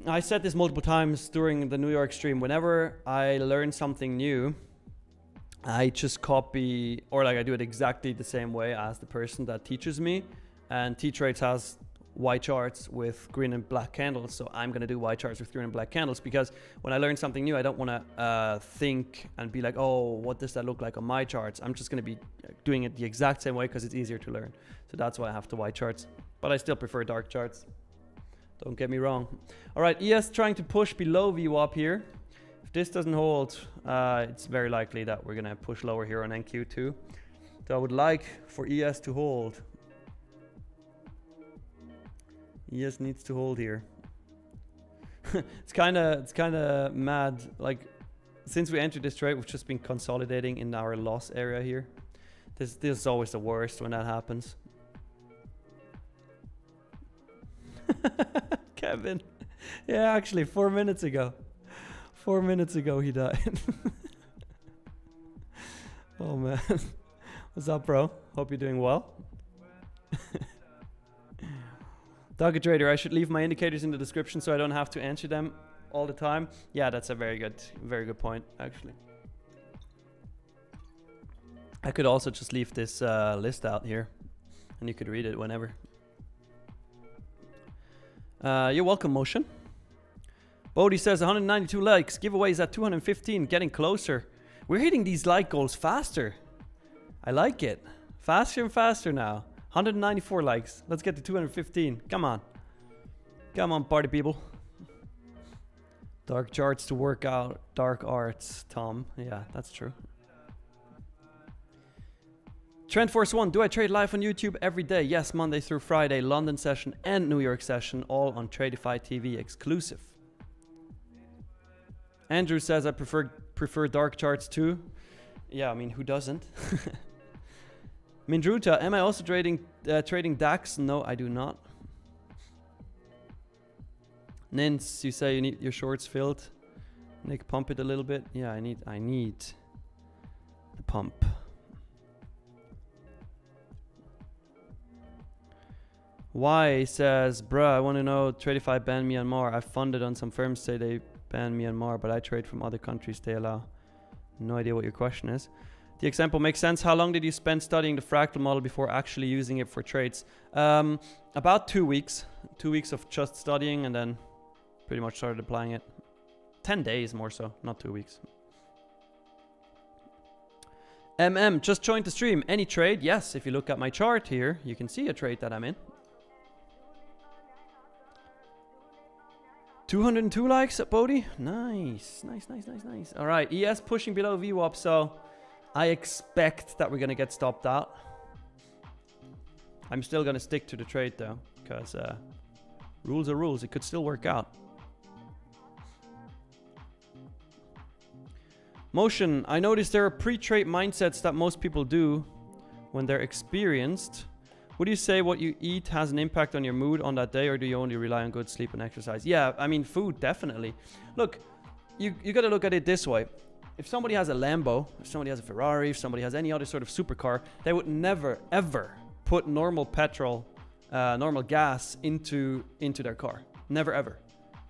[SPEAKER 1] I said this multiple times during the New York stream. Whenever I learn something new, I just copy, or like I do it exactly the same way as the person that teaches me. And T-Trades has white charts with green and black candles, so I'm gonna do white charts with green and black candles, because when I learn something new, I don't want to think and be like, oh, what does that look like on my charts? I'm just gonna be doing it the exact same way because it's easier to learn. So that's why I have the white charts, but I still prefer dark charts, don't get me wrong. All right, ES trying to push below VWAP here. If this doesn't hold, it's very likely that we're gonna push lower here on NQ2. So I would like for ES to hold. ES needs to hold here. it's kind of mad. Like, since we entered this trade, we've just been consolidating in our loss area here. This is always the worst when that happens. Kevin. Yeah, actually, 4 minutes ago. 4 minutes ago he died. Oh man. What's up, bro? Hope you're doing well. Target Trader, I should leave my indicators in the description so I don't have to answer them all the time. Yeah, that's a very good point, actually. I could also just leave this list out here and you could read it whenever. You're welcome, Motion. Bodhi says 192 likes, giveaways at 215, getting closer. We're hitting these like goals faster. I like it. Faster and faster now. 194 likes. Let's get to 215. Come on. Come on, party people. Dark charts to work out dark arts, Tom. Yeah, that's true. Trend Force 1. Do I trade live on YouTube every day? Yes, Monday through Friday. London session and New York session. All on Tradeify TV exclusive. Andrew says I prefer dark charts too. Yeah, I mean, who doesn't? Mindruta, am I also trading DAX? No, I do not. Nins, you say you need your shorts filled. Nick, pump it a little bit. Yeah, I need the pump. Y says, bruh, I want to know, Tradeify banned Myanmar. I've funded on some firms say they ban Myanmar, but I trade from other countries they allow. No idea what your question is. The example makes sense. How long did you spend studying the Fractal model before actually using it for trades? About 2 weeks. 2 weeks of just studying and then pretty much started applying it. 10 days more so, not 2 weeks. Just joined the stream. Any trade? Yes, if you look at my chart here, you can see a trade that I'm in. 202 likes at Bodhi. Nice. All right, ES pushing below VWAP, so I expect that we're gonna get stopped out. I'm still gonna stick to the trade though, because rules are rules. It could still work out. Motion, I noticed there are pre-trade mindsets that most people do when they're experienced. Would you say what you eat has an impact on your mood on that day, or do you only rely on good sleep and exercise? Yeah, I mean, food, definitely. Look, you got to look at it this way. If somebody has a Lambo, if somebody has a Ferrari, if somebody has any other sort of supercar, they would never, ever put normal petrol, normal gas into their car. Never, ever.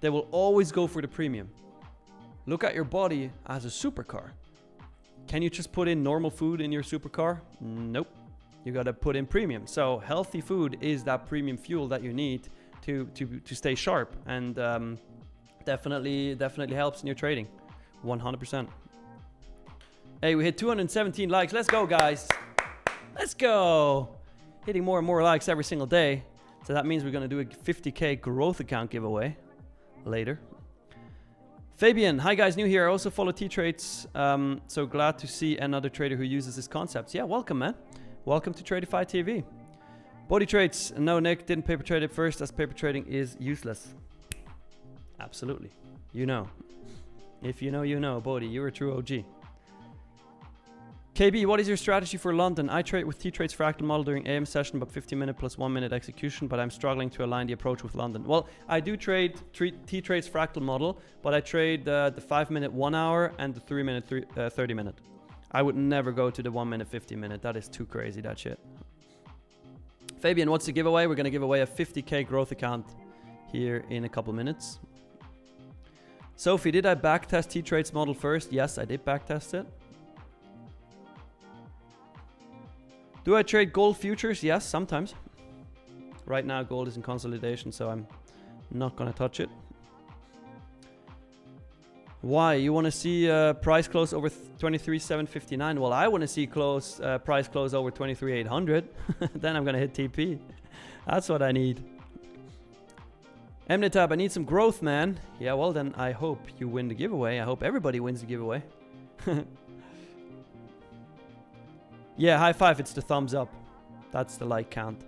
[SPEAKER 1] They will always go for the premium. Look at your body as a supercar. Can you just put in normal food in your supercar? Nope. You got to put in premium. So healthy food is that premium fuel that you need to stay sharp, and definitely helps in your trading. 100%. Hey, we hit 217 likes. Let's go, guys. Let's go. Hitting more and more likes every single day. So that means we're going to do a 50K growth account giveaway later. Fabian, hi guys, new here. I also follow T-Trades, so glad to see another trader who uses this concept. Yeah, welcome, man. Welcome to Tradeify TV. Body trades, no, Nick, didn't paper trade it first, as paper trading is useless. Absolutely. You know. If you know, you know. Bodhi, you're a true OG. KB, what is your strategy for London? I trade with T-Trades Fractal model during AM session, but 15-minute plus 1-minute execution, but I'm struggling to align the approach with London. Well, I do trade T-Trades Fractal model, but I trade the 5-minute 1 hour and the 3-minute 30-minute. I would never go to the 1-minute 50-minute. That is too crazy, that shit. Fabian, what's the giveaway? We're going to give away a 50K growth account here in a couple minutes. Sophie, did I backtest T-Trades model first? Yes, I did backtest it. Do I trade gold futures? Yes, sometimes. Right now, gold is in consolidation, so I'm not going to touch it. Why? You want to see price close over 23,759? Well, I want to see price close over 23,800. Then I'm going to hit TP. That's what I need. Mnitab, I need some growth, man. Yeah, well, then I hope you win the giveaway. I hope everybody wins the giveaway. Yeah, high five, it's the thumbs up. That's the like count.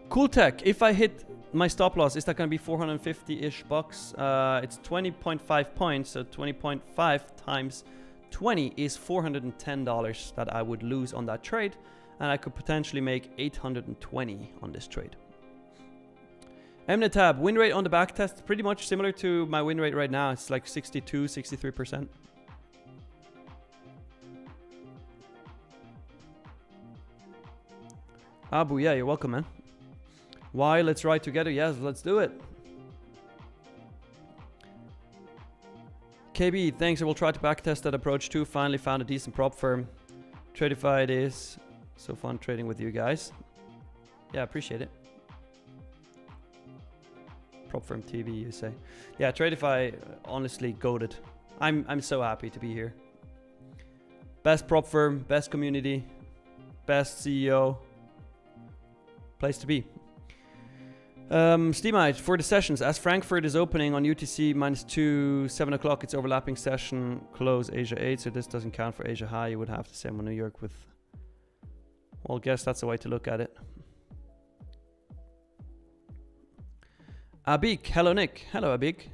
[SPEAKER 1] Cool Tech, if I hit my stop loss, is that going to be 450-ish bucks? It's 20.5 points, so 20.5 times 20 is $410 that I would lose on that trade, and I could potentially make 820 on this trade. Mnitab, win rate on the back test, pretty much similar to my win rate right now. It's like 62, 63%. Abu, yeah, you're welcome, man. Why? Let's ride together. Yes, let's do it. KB, thanks. I will try to backtest that approach too. Finally found a decent prop firm. Tradeify it is. So fun trading with you guys. Yeah, appreciate it. Prop firm TV, you say. Yeah, Tradeify, honestly, goated. I'm so happy to be here. Best prop firm, best community, best CEO. Place to be. Steamite, for the sessions, as Frankfurt is opening on UTC -2, 7 o'clock, it's overlapping session, close Asia 8, so this doesn't count for Asia High. You would have the same on New York with... Well, I guess that's the way to look at it. Abik, hello Nick. Hello Abik.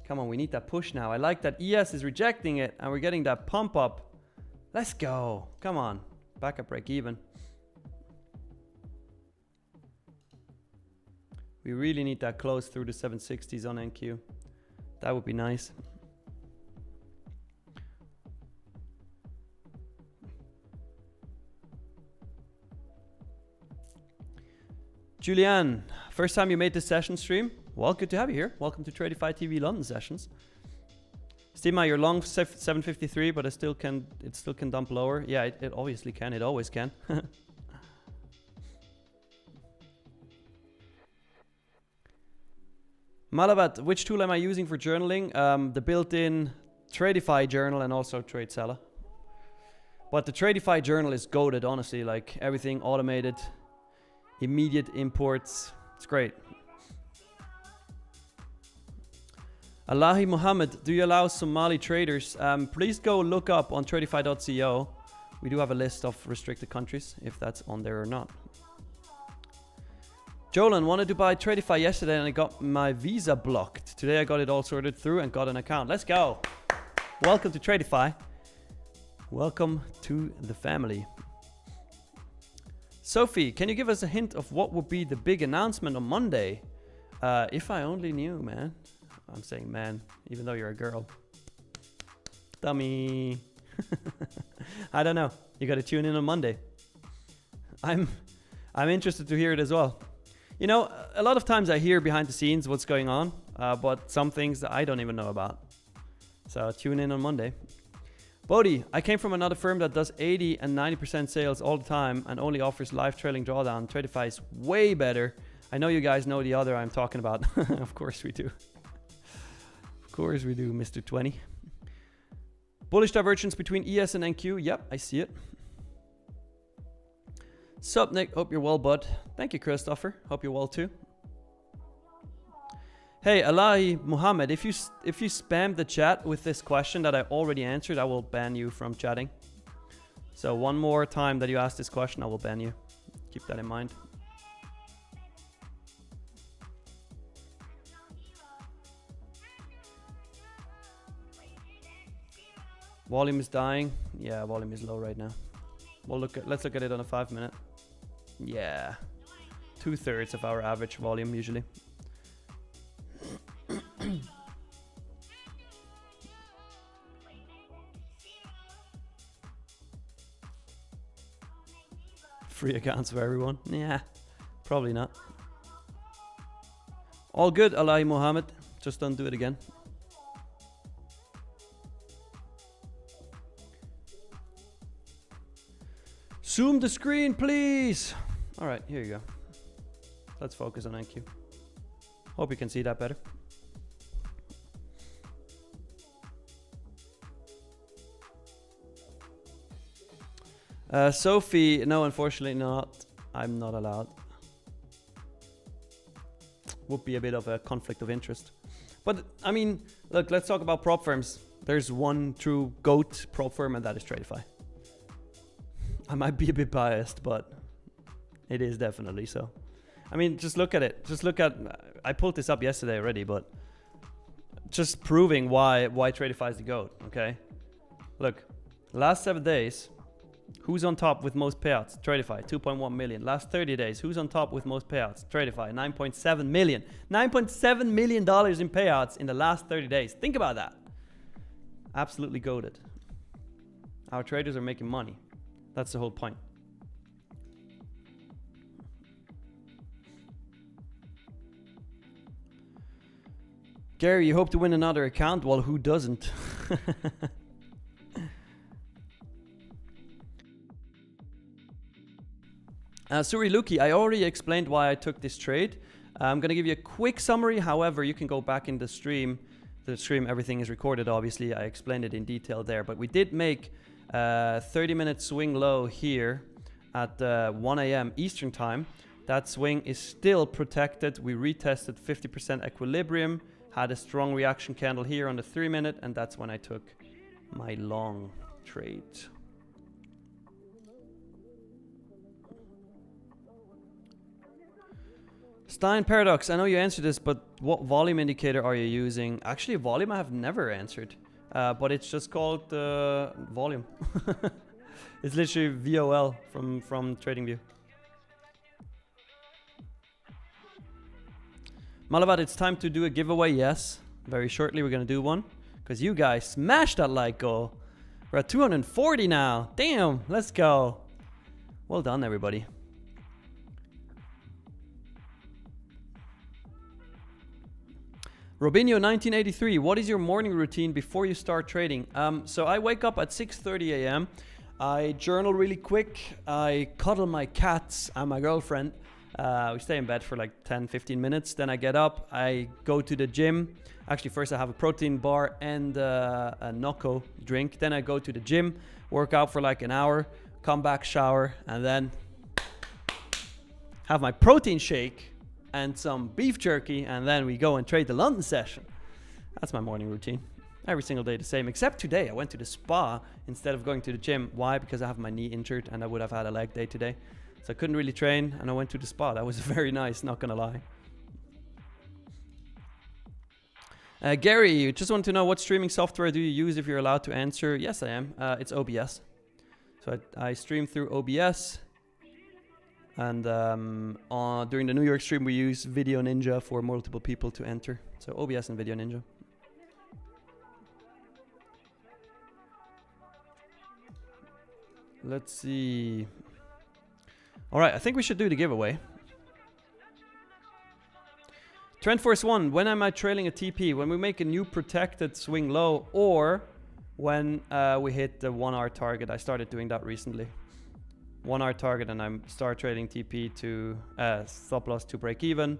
[SPEAKER 1] Come on, we need that push now. I like that ES is rejecting it and we're getting that pump up. Let's go. Come on. Back up break even. We really need that close through the 760s on NQ. That would be nice. Julianne, first time you made this session stream? Well, good to have you here. Welcome to Tradeify TV London sessions. Stima, you're long 753, but it still can dump lower. Yeah, it obviously can. It always can. Malabat, which tool am I using for journaling? The built-in Tradeify journal and also TradeSeller. But the Tradeify journal is goated, honestly. Like everything automated. immediate imports. It's great. Alahi Muhammad, do you allow Somali traders? Please go look up on Tradeify.co. We do have a list of restricted countries, if that's on there or not. Jolan wanted to buy Tradeify yesterday and I got my visa blocked. Today I got it all sorted through and got an account. Let's go. Welcome to Tradeify. Welcome to the family. Sophie, can you give us a hint of what would be the big announcement on Monday? If I only knew, man. I'm saying man, even though you're a girl. Dummy. I don't know. You got to tune in on Monday. I'm interested to hear it as well. You know, a lot of times I hear behind the scenes what's going on, but some things that I don't even know about. So tune in on Monday. Bodhi, I came from another firm that does 80 and 90% sales all the time and only offers live trailing drawdown. Tradeify is way better. I know you guys know the other I'm talking about. Of course we do. Of course we do, Mr. 20. Bullish divergence between ES and NQ. Yep, I see it. Sup, Nick? Hope you're well, bud. Thank you, Christopher. Hope you're well too. Hey, Alahi Muhammad, if you spam the chat with this question that I already answered, I will ban you from chatting. So one more time that you ask this question, I will ban you. Keep that in mind. Volume is dying. Yeah, volume is low right now. Let's look at it on a 5-minute. Yeah, 2/3 of our average volume usually. Free accounts for everyone? Yeah, probably not. All good, Alahi Muhammad. Just don't do it again. Zoom the screen, please. All right, here you go. Let's focus on NQ. Hope you can see that better. Sophie, no, unfortunately not. I'm not allowed. Would be a bit of a conflict of interest. But, I mean, look, let's talk about prop firms. There's one true GOAT prop firm, and that is Tradeify. I might be a bit biased, but it is definitely so. I mean, just look at it. Just look at... I pulled this up yesterday already, but... just proving why Tradeify is the GOAT, okay? Look, last 7 days... who's on top with most payouts? Tradeify, 2.1 million. Last 30 days, who's on top with most payouts? Tradeify, 9.7 million. $9.7 million in payouts in the last 30 days. Think about that. Absolutely goated. Our traders are making money. That's the whole point. Gary, you hope to win another account? Well, who doesn't? Suri Luki, I already explained why I took this trade. I'm going to give you a quick summary. However, you can go back in the stream. The stream, everything is recorded, obviously. I explained it in detail there. But we did make a 30-minute swing low here at 1 a.m. Eastern time. That swing is still protected. We retested 50% equilibrium, had a strong reaction candle here on the 3-minute, and that's when I took my long trade. Stein Paradox, I know you answered this, but what volume indicator are you using? Actually, volume I have never answered, but it's just called volume. It's literally VOL from TradingView. Malabat, it's time to do a giveaway. Yes, very shortly we're going to do one, because you guys smashed that like goal. We're at 240 now. Damn, let's go. Well done, everybody. Robinho 1983, what is your morning routine before you start trading? So I wake up at 6:30 a.m. I journal really quick. I cuddle my cats and my girlfriend. We stay in bed for like 10-15 minutes. Then I get up. I go to the gym. Actually, first I have a protein bar and a Nocco drink. Then I go to the gym, work out for like an hour, come back, shower, and then have my protein shake and some beef jerky, and then we go and trade the London session. That's my morning routine. Every single day the same, except today. I went to the spa instead of going to the gym. Why? Because I have my knee injured and I would have had a leg day today. So I couldn't really train and I went to the spa. That was very nice, not gonna lie. Gary, you just want to know what streaming software do you use if you're allowed to answer? Yes, I am. It's OBS. So I stream through OBS. And during the New York stream, we use Video Ninja for multiple people to enter. So OBS and Video Ninja. Let's see. All right, I think we should do the giveaway. Trend Force 1, when am I trailing a TP? When we make a new protected swing low, or when we hit the 1 hour target. I started doing that recently. 1 hour target, and I start trading TP to stop loss to break even.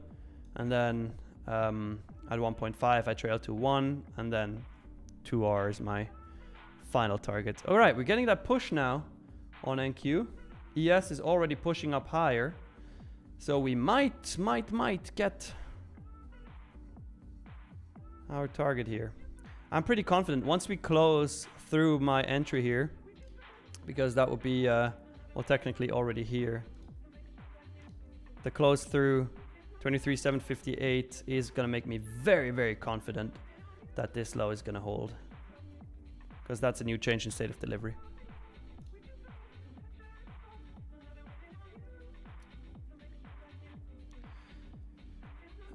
[SPEAKER 1] And then at 1.5, I trail to 1, and then 2 hours, my final target. All right, we're getting that push now on NQ. ES is already pushing up higher. So we might get our target here. I'm pretty confident once we close through my entry here, because that would be, well, technically already here. The close through 23,758 is going to make me very, very confident that this low is going to hold, because that's a new change in state of delivery.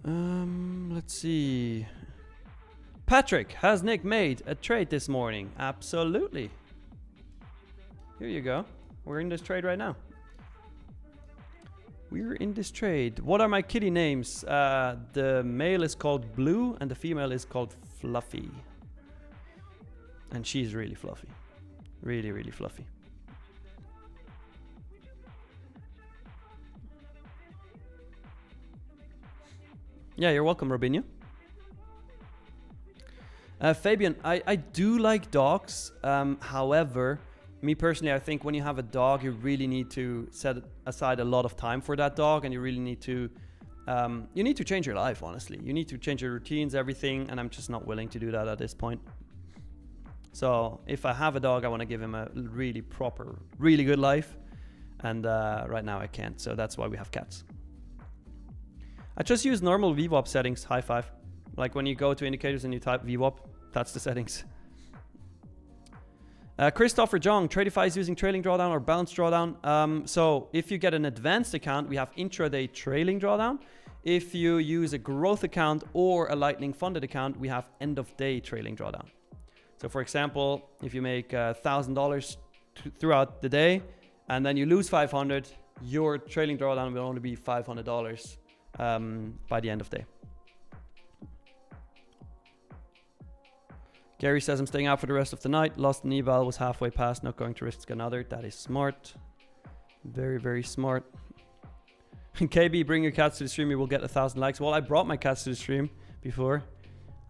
[SPEAKER 1] Let's see. Patrick, has Nick made a trade this morning? Absolutely. Here you go. We're in this trade right now. We're in this trade. What are my kitty names? The male is called Blue and the female is called Fluffy. And she's really fluffy. Really, really fluffy. Yeah, you're welcome, Robinho. Fabian, I do like dogs. However, me personally, I think when you have a dog, you really need to set aside a lot of time for that dog, and you really need to change your life, honestly. You need to change your routines, everything, and I'm just not willing to do that at this point. So if I have a dog, I want to give him a really proper, really good life. And right now I can't, so that's why we have cats. I just use normal VWAP settings, high five. Like when you go to indicators and you type VWAP, that's the settings. Christopher Jong, Tradeify is using trailing drawdown or bounce drawdown. So if you get an advanced account, we have intraday trailing drawdown. If you use a growth account or a lightning funded account, we have end of day trailing drawdown. So for example, if you make $1,000 throughout the day and then you lose 500, your trailing drawdown will only be $500 by the end of day. Gary says, I'm staying out for the rest of the night. Lost an eval, was halfway past, not going to risk another. That is smart. Very, very smart. KB, bring your cats to the stream. You will get 1,000 likes. Well, I brought my cats to the stream before.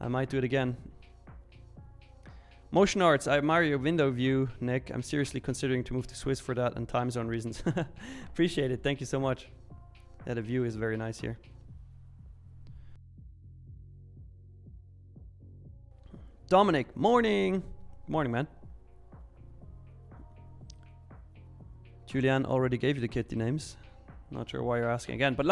[SPEAKER 1] I might do it again. Motion Arts, I admire your window view, Nick. I'm seriously considering to move to Swiss for that and time zone reasons. Appreciate it. Thank you so much. Yeah, the view is very nice here. Dominic, morning. Morning, man. Julian already gave you the kitty names. Not sure why you're asking again, but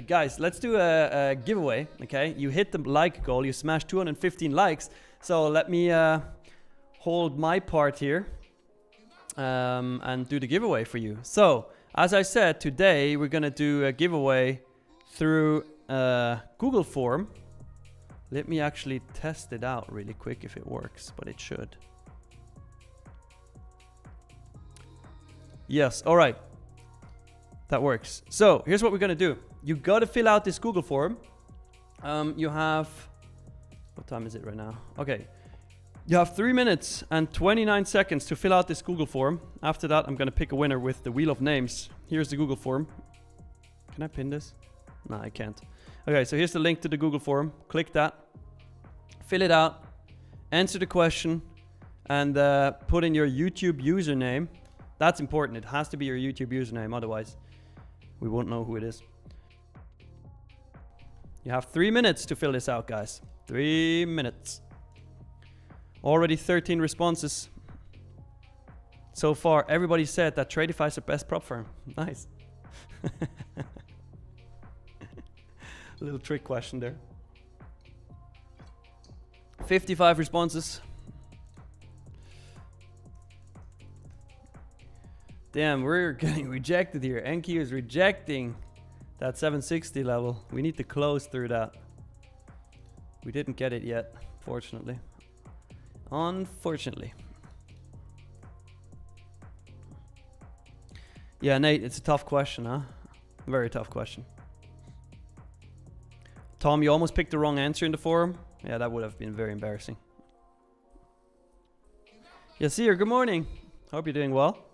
[SPEAKER 1] guys, let's do a giveaway, okay? You hit the like goal, you smashed 215 likes. So let me hold my part here and do the giveaway for you. So, as I said, today we're gonna do a giveaway through Google form. Let me actually test it out really quick if it works, but it should. Yes, all right. That works. So here's what we're gonna do. You gotta fill out this Google form. You have, what time is it right now? Okay. You have 3 minutes and 29 seconds to fill out this Google form. After that, I'm gonna pick a winner with the wheel of names. Here's the Google form. Can I pin this? No, I can't. Okay, so here's the link to the Google form. Click that, fill it out, answer the question, and put in your YouTube username. That's important. It has to be your YouTube username, otherwise we won't know who it is. You have 3 minutes to fill this out, guys. 3 minutes. Already 13 responses. So far, everybody said that Tradeify is the best prop firm. Nice. A little trick question there. 55 responses. Damn, we're getting rejected here. Enki is rejecting that 760 level. We need to close through that. We didn't get it yet, fortunately. Unfortunately. Yeah, Nate, it's a tough question, huh? Very tough question. Tom, you almost picked the wrong answer in the forum. Yeah, that would have been very embarrassing. Yasir, good morning. Hope you're doing well.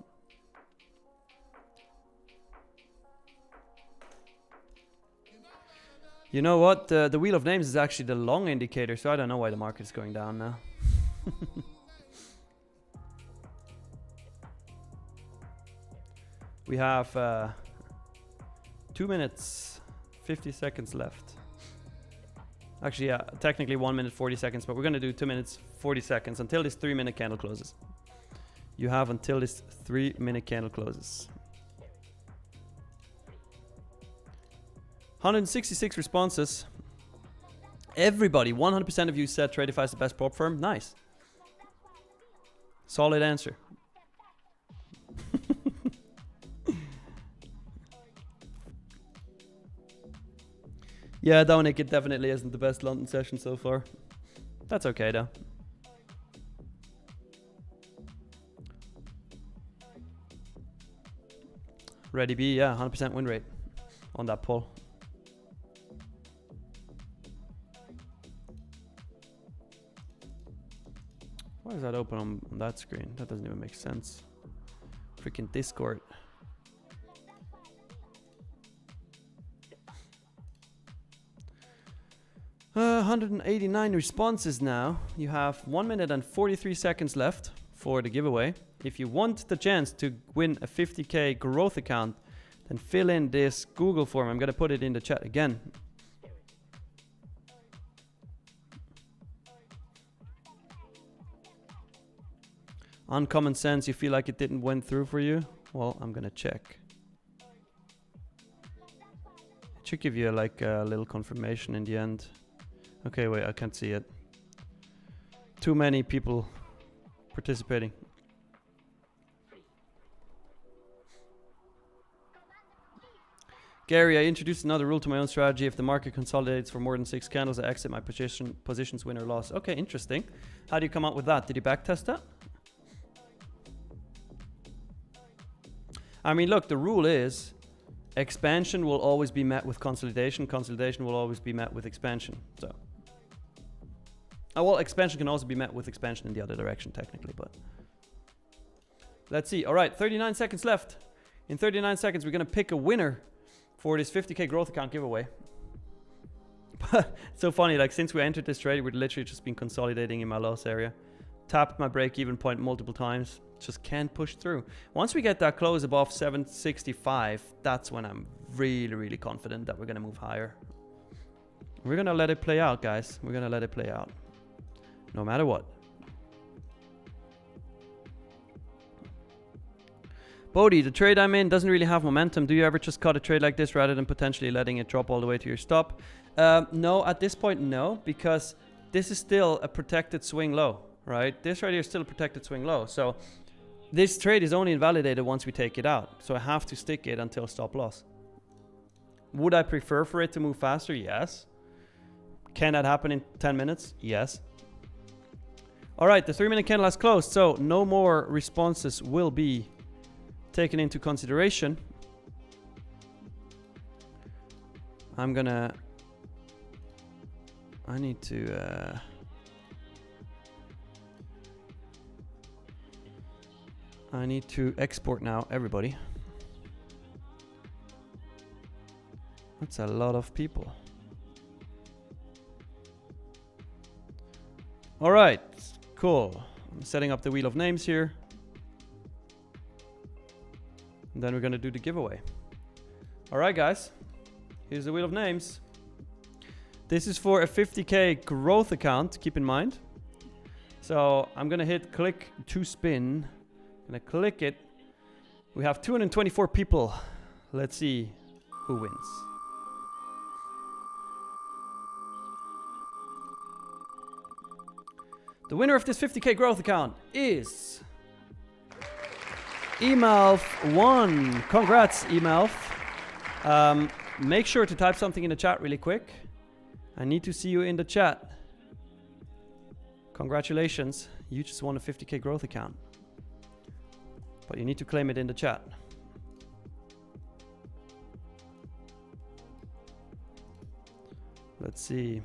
[SPEAKER 1] You know what? The wheel of names is actually the long indicator, so I don't know why the market is going down now. We have 2 minutes, 50 seconds left. Actually, yeah, technically 1 minute, 40 seconds, but we're going to do 2 minutes, 40 seconds until this 3 minute candle closes. You have until this 3 minute candle closes. 166 responses. Everybody, 100% of you said Tradeify is the best prop firm. Nice. Solid answer. Yeah, Dominic, it definitely isn't the best London session so far. That's okay though. Ready B, yeah, 100% win rate on that poll. Why is that open on that screen? That doesn't even make sense. Freaking Discord. Uh, 189 responses now. You have 1 minute and 43 seconds left for the giveaway. If you want the chance to win a 50k growth account, then fill in this Google form. I'm going to put it in the chat again. Uncommon sense, you feel like it didn't went through for you? Well, I'm going to check. It should give you like a little confirmation in the end. Okay, wait, I can't see it. Too many people participating. Gary, I introduced another rule to my own strategy. If the market consolidates for more than 6 candles, I exit my positions win or loss. Okay, interesting. How do you come up with that? Did you backtest that? I mean, look, the rule is expansion will always be met with consolidation. Consolidation will always be met with expansion. So, well, expansion can also be met with expansion in the other direction, technically, but let's see. All right, 39 seconds left. In 39 seconds, we're going to pick a winner for this 50k growth account giveaway. But it's so funny, like since we entered this trade, we've literally just been consolidating in my loss area. Tapped my break-even point multiple times. Just can't push through. Once we get that close above 765, that's when I'm really, really confident that we're going to move higher. We're going to let it play out, guys. We're going to let it play out. No matter what. Bodhi, the trade I'm in doesn't really have momentum. Do you ever just cut a trade like this rather than potentially letting it drop all the way to your stop? No, at this point, no, because this is still a protected swing low, right? This right here is still a protected swing low. So this trade is only invalidated once we take it out. So I have to stick it until stop loss. Would I prefer for it to move faster? Yes. Can that happen in 10 minutes? Yes. All right, the 3-minute candle has closed, so no more responses will be taken into consideration. I need to export now, everybody. That's a lot of people. All right, cool. I'm setting up the wheel of names here. And then we're going to do the giveaway. All right, guys. Here's the wheel of names. This is for a 50k growth account, keep in mind. So I'm gonna hit click to spin. I'm gonna click it. We have 224 people. Let's see who wins. The winner of this 50k growth account is Emalf1. Congrats, Emalf. Make sure to type something in the chat really quick. I need to see you in the chat. Congratulations, you just won a 50k growth account. But you need to claim it in the chat. Let's see.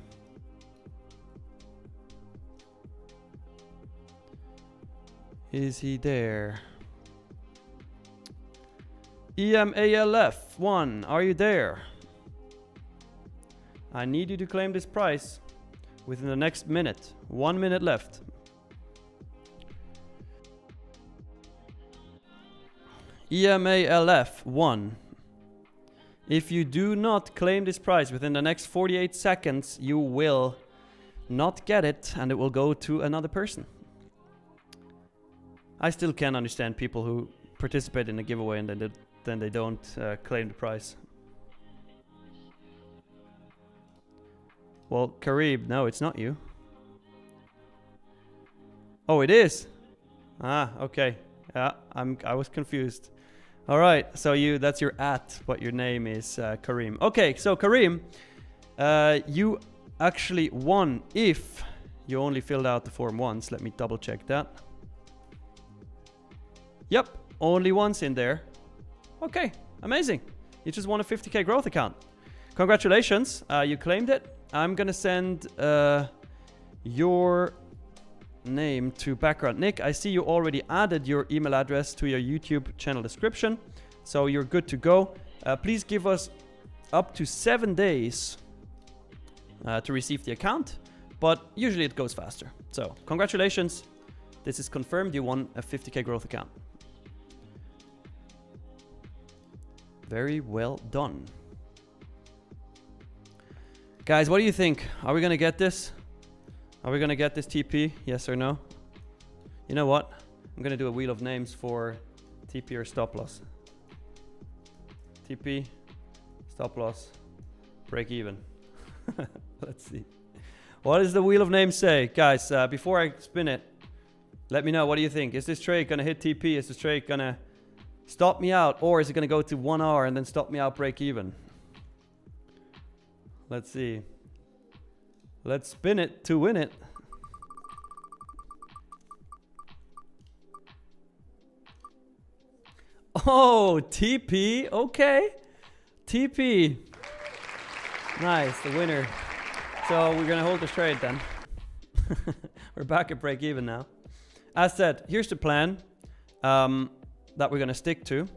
[SPEAKER 1] Is he there? EMALF1, are you there? I need you to claim this prize within the next minute. 1 minute left. EMALF1. If you do not claim this prize within the next 48 seconds, you will not get it and it will go to another person. I still can't understand people who participate in a giveaway and then they don't claim the prize. Well, Karib, no, it's not you. Oh, it is. Ah, okay. Yeah, I was confused. All right, so that's your @ but your name is Kareem. Okay, so Kareem, you actually won if you only filled out the form once. Let me double check that. Yep, only once in there. Okay, amazing. You just won a 50k growth account. Congratulations, you claimed it. I'm gonna send your name to background. Nick, I see you already added your email address to your YouTube channel description, so you're good to go. Please give us up to 7 days to receive the account, but usually it goes faster. So congratulations, this is confirmed. You won a 50k growth account. Very well done. Guys, what do you think? Are we gonna get this? Are we gonna get this TP? Yes or no? You know what? I'm gonna do a wheel of names for TP or stop loss. TP, stop loss, break even. Let's see. What does the wheel of names say? Guys, before I spin it, let me know, what do you think? Is this trade gonna hit TP? Is this trade gonna stop me out? Or is it gonna go to 1 hour and then stop me out, break even? Let's see. Let's spin it to win it. Oh, TP. Okay. TP. Nice, the winner. So we're gonna hold this trade then. We're back at break even now. As said, here's the plan that we're gonna stick to.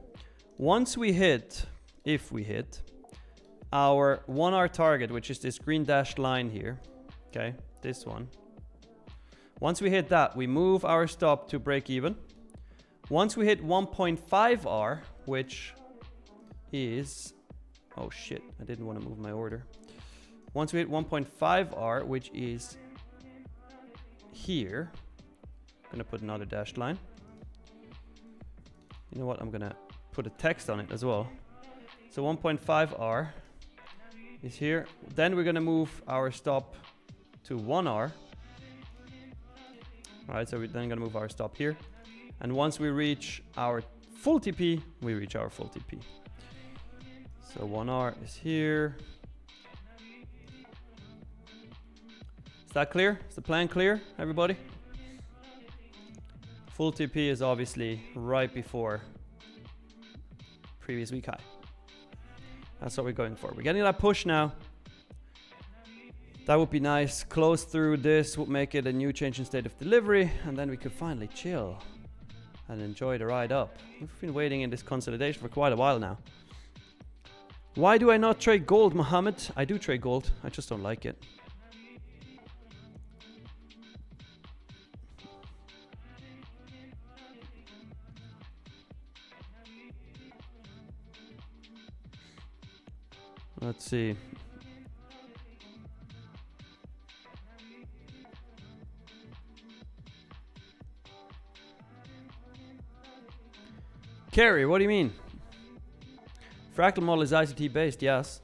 [SPEAKER 1] Once we hit, if we hit, our 1 hour target, which is this green dashed line here, okay, this one. Once we hit that, we move our stop to break even. Once we hit 1.5 R, which is, oh shit, I didn't want to move my order. Once we hit 1.5 R, which is here, I'm gonna put another dashed line. You know what, I'm gonna put a text on it as well. So 1.5 R is here. Then we're gonna move our stop to 1 R. All right, so we're then gonna move our stop here. And once we reach our full TP, we reach our full TP. So 1 R is here. Is that clear? Is the plan clear, everybody? Full TP is obviously right before previous week high. That's what we're going for. We're getting that push now. That would be nice. Close through this would make it a new change in state of delivery, and then we could finally chill and enjoy the ride up. We've been waiting in this consolidation for quite a while now. Why do I not trade gold, Mohammed? I do trade gold. I just don't like it. Let's see. Carrie, what do you mean? Fractal model is ICT based, yes.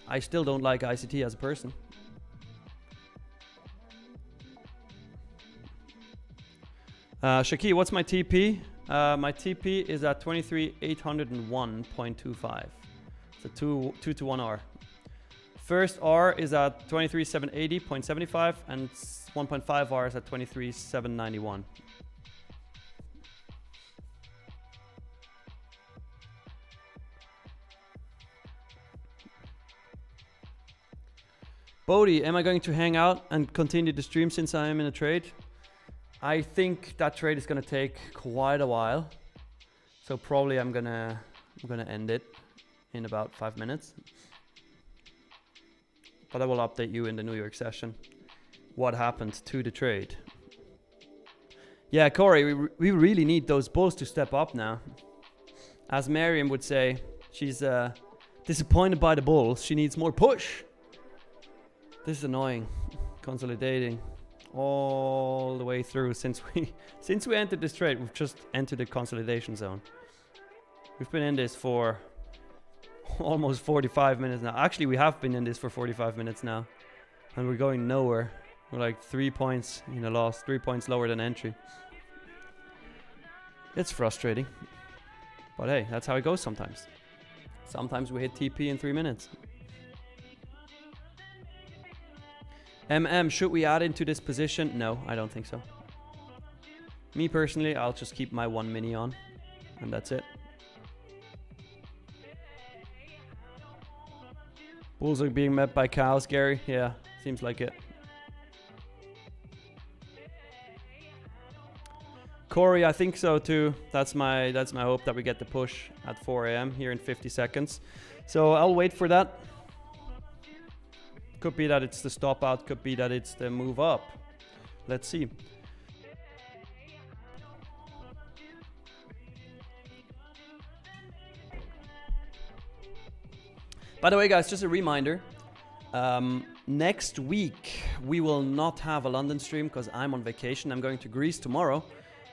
[SPEAKER 1] I still don't like ICT as a person. Shaki, what's my TP? My TP is at 23,801.25. It's a 2 to 1 R. First R is at 23,780.75 and 1.5 R is at 23,791. Bodhi, am I going to hang out and continue the stream since I am in a trade? I think that trade is gonna take quite a while. So probably I'm gonna end it in about 5 minutes. But I will update you in the New York session what happened to the trade. Yeah, Corey, we really need those bulls to step up now. As Miriam would say, she's disappointed by the bulls. She needs more push. This is annoying. Consolidating all the way through since we entered this trade. We've just entered the consolidation zone. We've been in this for almost 45 minutes now. Actually, we have been in this for 45 minutes now, and we're going nowhere. We're like 3 points in a loss, 3 points lower than entry. It's frustrating, but hey, that's how it goes sometimes. Sometimes we hit TP in 3 minutes. Should we add into this position? No, I don't think so. Me personally, I'll just keep my 1 mini on, and that's it. Bulls are being met by cows, Gary. Yeah, seems like it. Corey, I think so too. That's my hope that we get the push at 4 a.m. here in 50 seconds. So I'll wait for that. Could be that it's the stop out, could be that it's the move up. Let's see. By the way, guys, just a reminder. Next week, we will not have a London stream because I'm on vacation. I'm going to Greece tomorrow,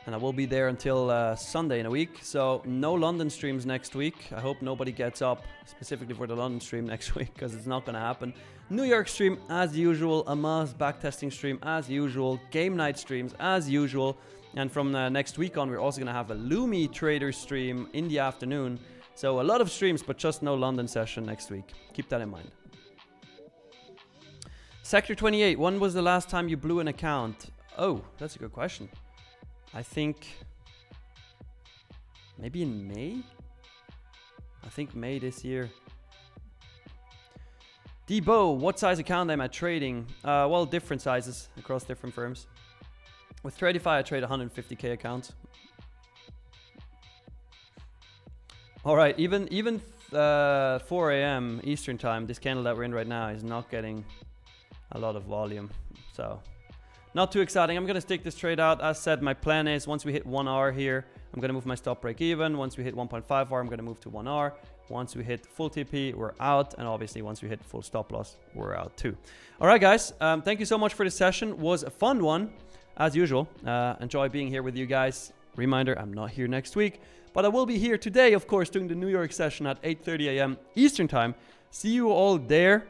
[SPEAKER 1] and I will be there until Sunday in a week. So no London streams next week. I hope nobody gets up specifically for the London stream next week because it's not going to happen. New York stream as usual, a Maz backtesting stream as usual, game night streams as usual, and from next week on we're also going to have a Lumi trader stream in the afternoon. So a lot of streams, but just no London session next week. Keep that in mind. Sector 28, when was the last time you blew an account? Oh, that's a good question. I think maybe in May? I think May this year. Debo, what size account am I trading? Well, different sizes across different firms. With Tradeify, I trade 150k accounts. All right, even 4 a.m. Eastern time, this candle that we're in right now is not getting a lot of volume. So not too exciting. I'm going to stick this trade out. As said, my plan is once we hit 1 hour here, I'm going to move my stop break even. Once we hit 1.5 hour, I'm going to move to 1 hour. Once we hit full TP, we're out. And obviously, once we hit full stop loss, we're out too. All right, guys. Thank you so much for this session. It was a fun one, as usual. Enjoy being here with you guys. Reminder, I'm not here next week, but I will be here today, of course, doing the New York session at 8:30 a.m. Eastern time. See you all there.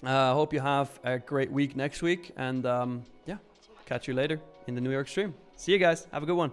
[SPEAKER 1] Hope you have a great week next week. And yeah, catch you later in the New York stream. See you guys. Have a good one.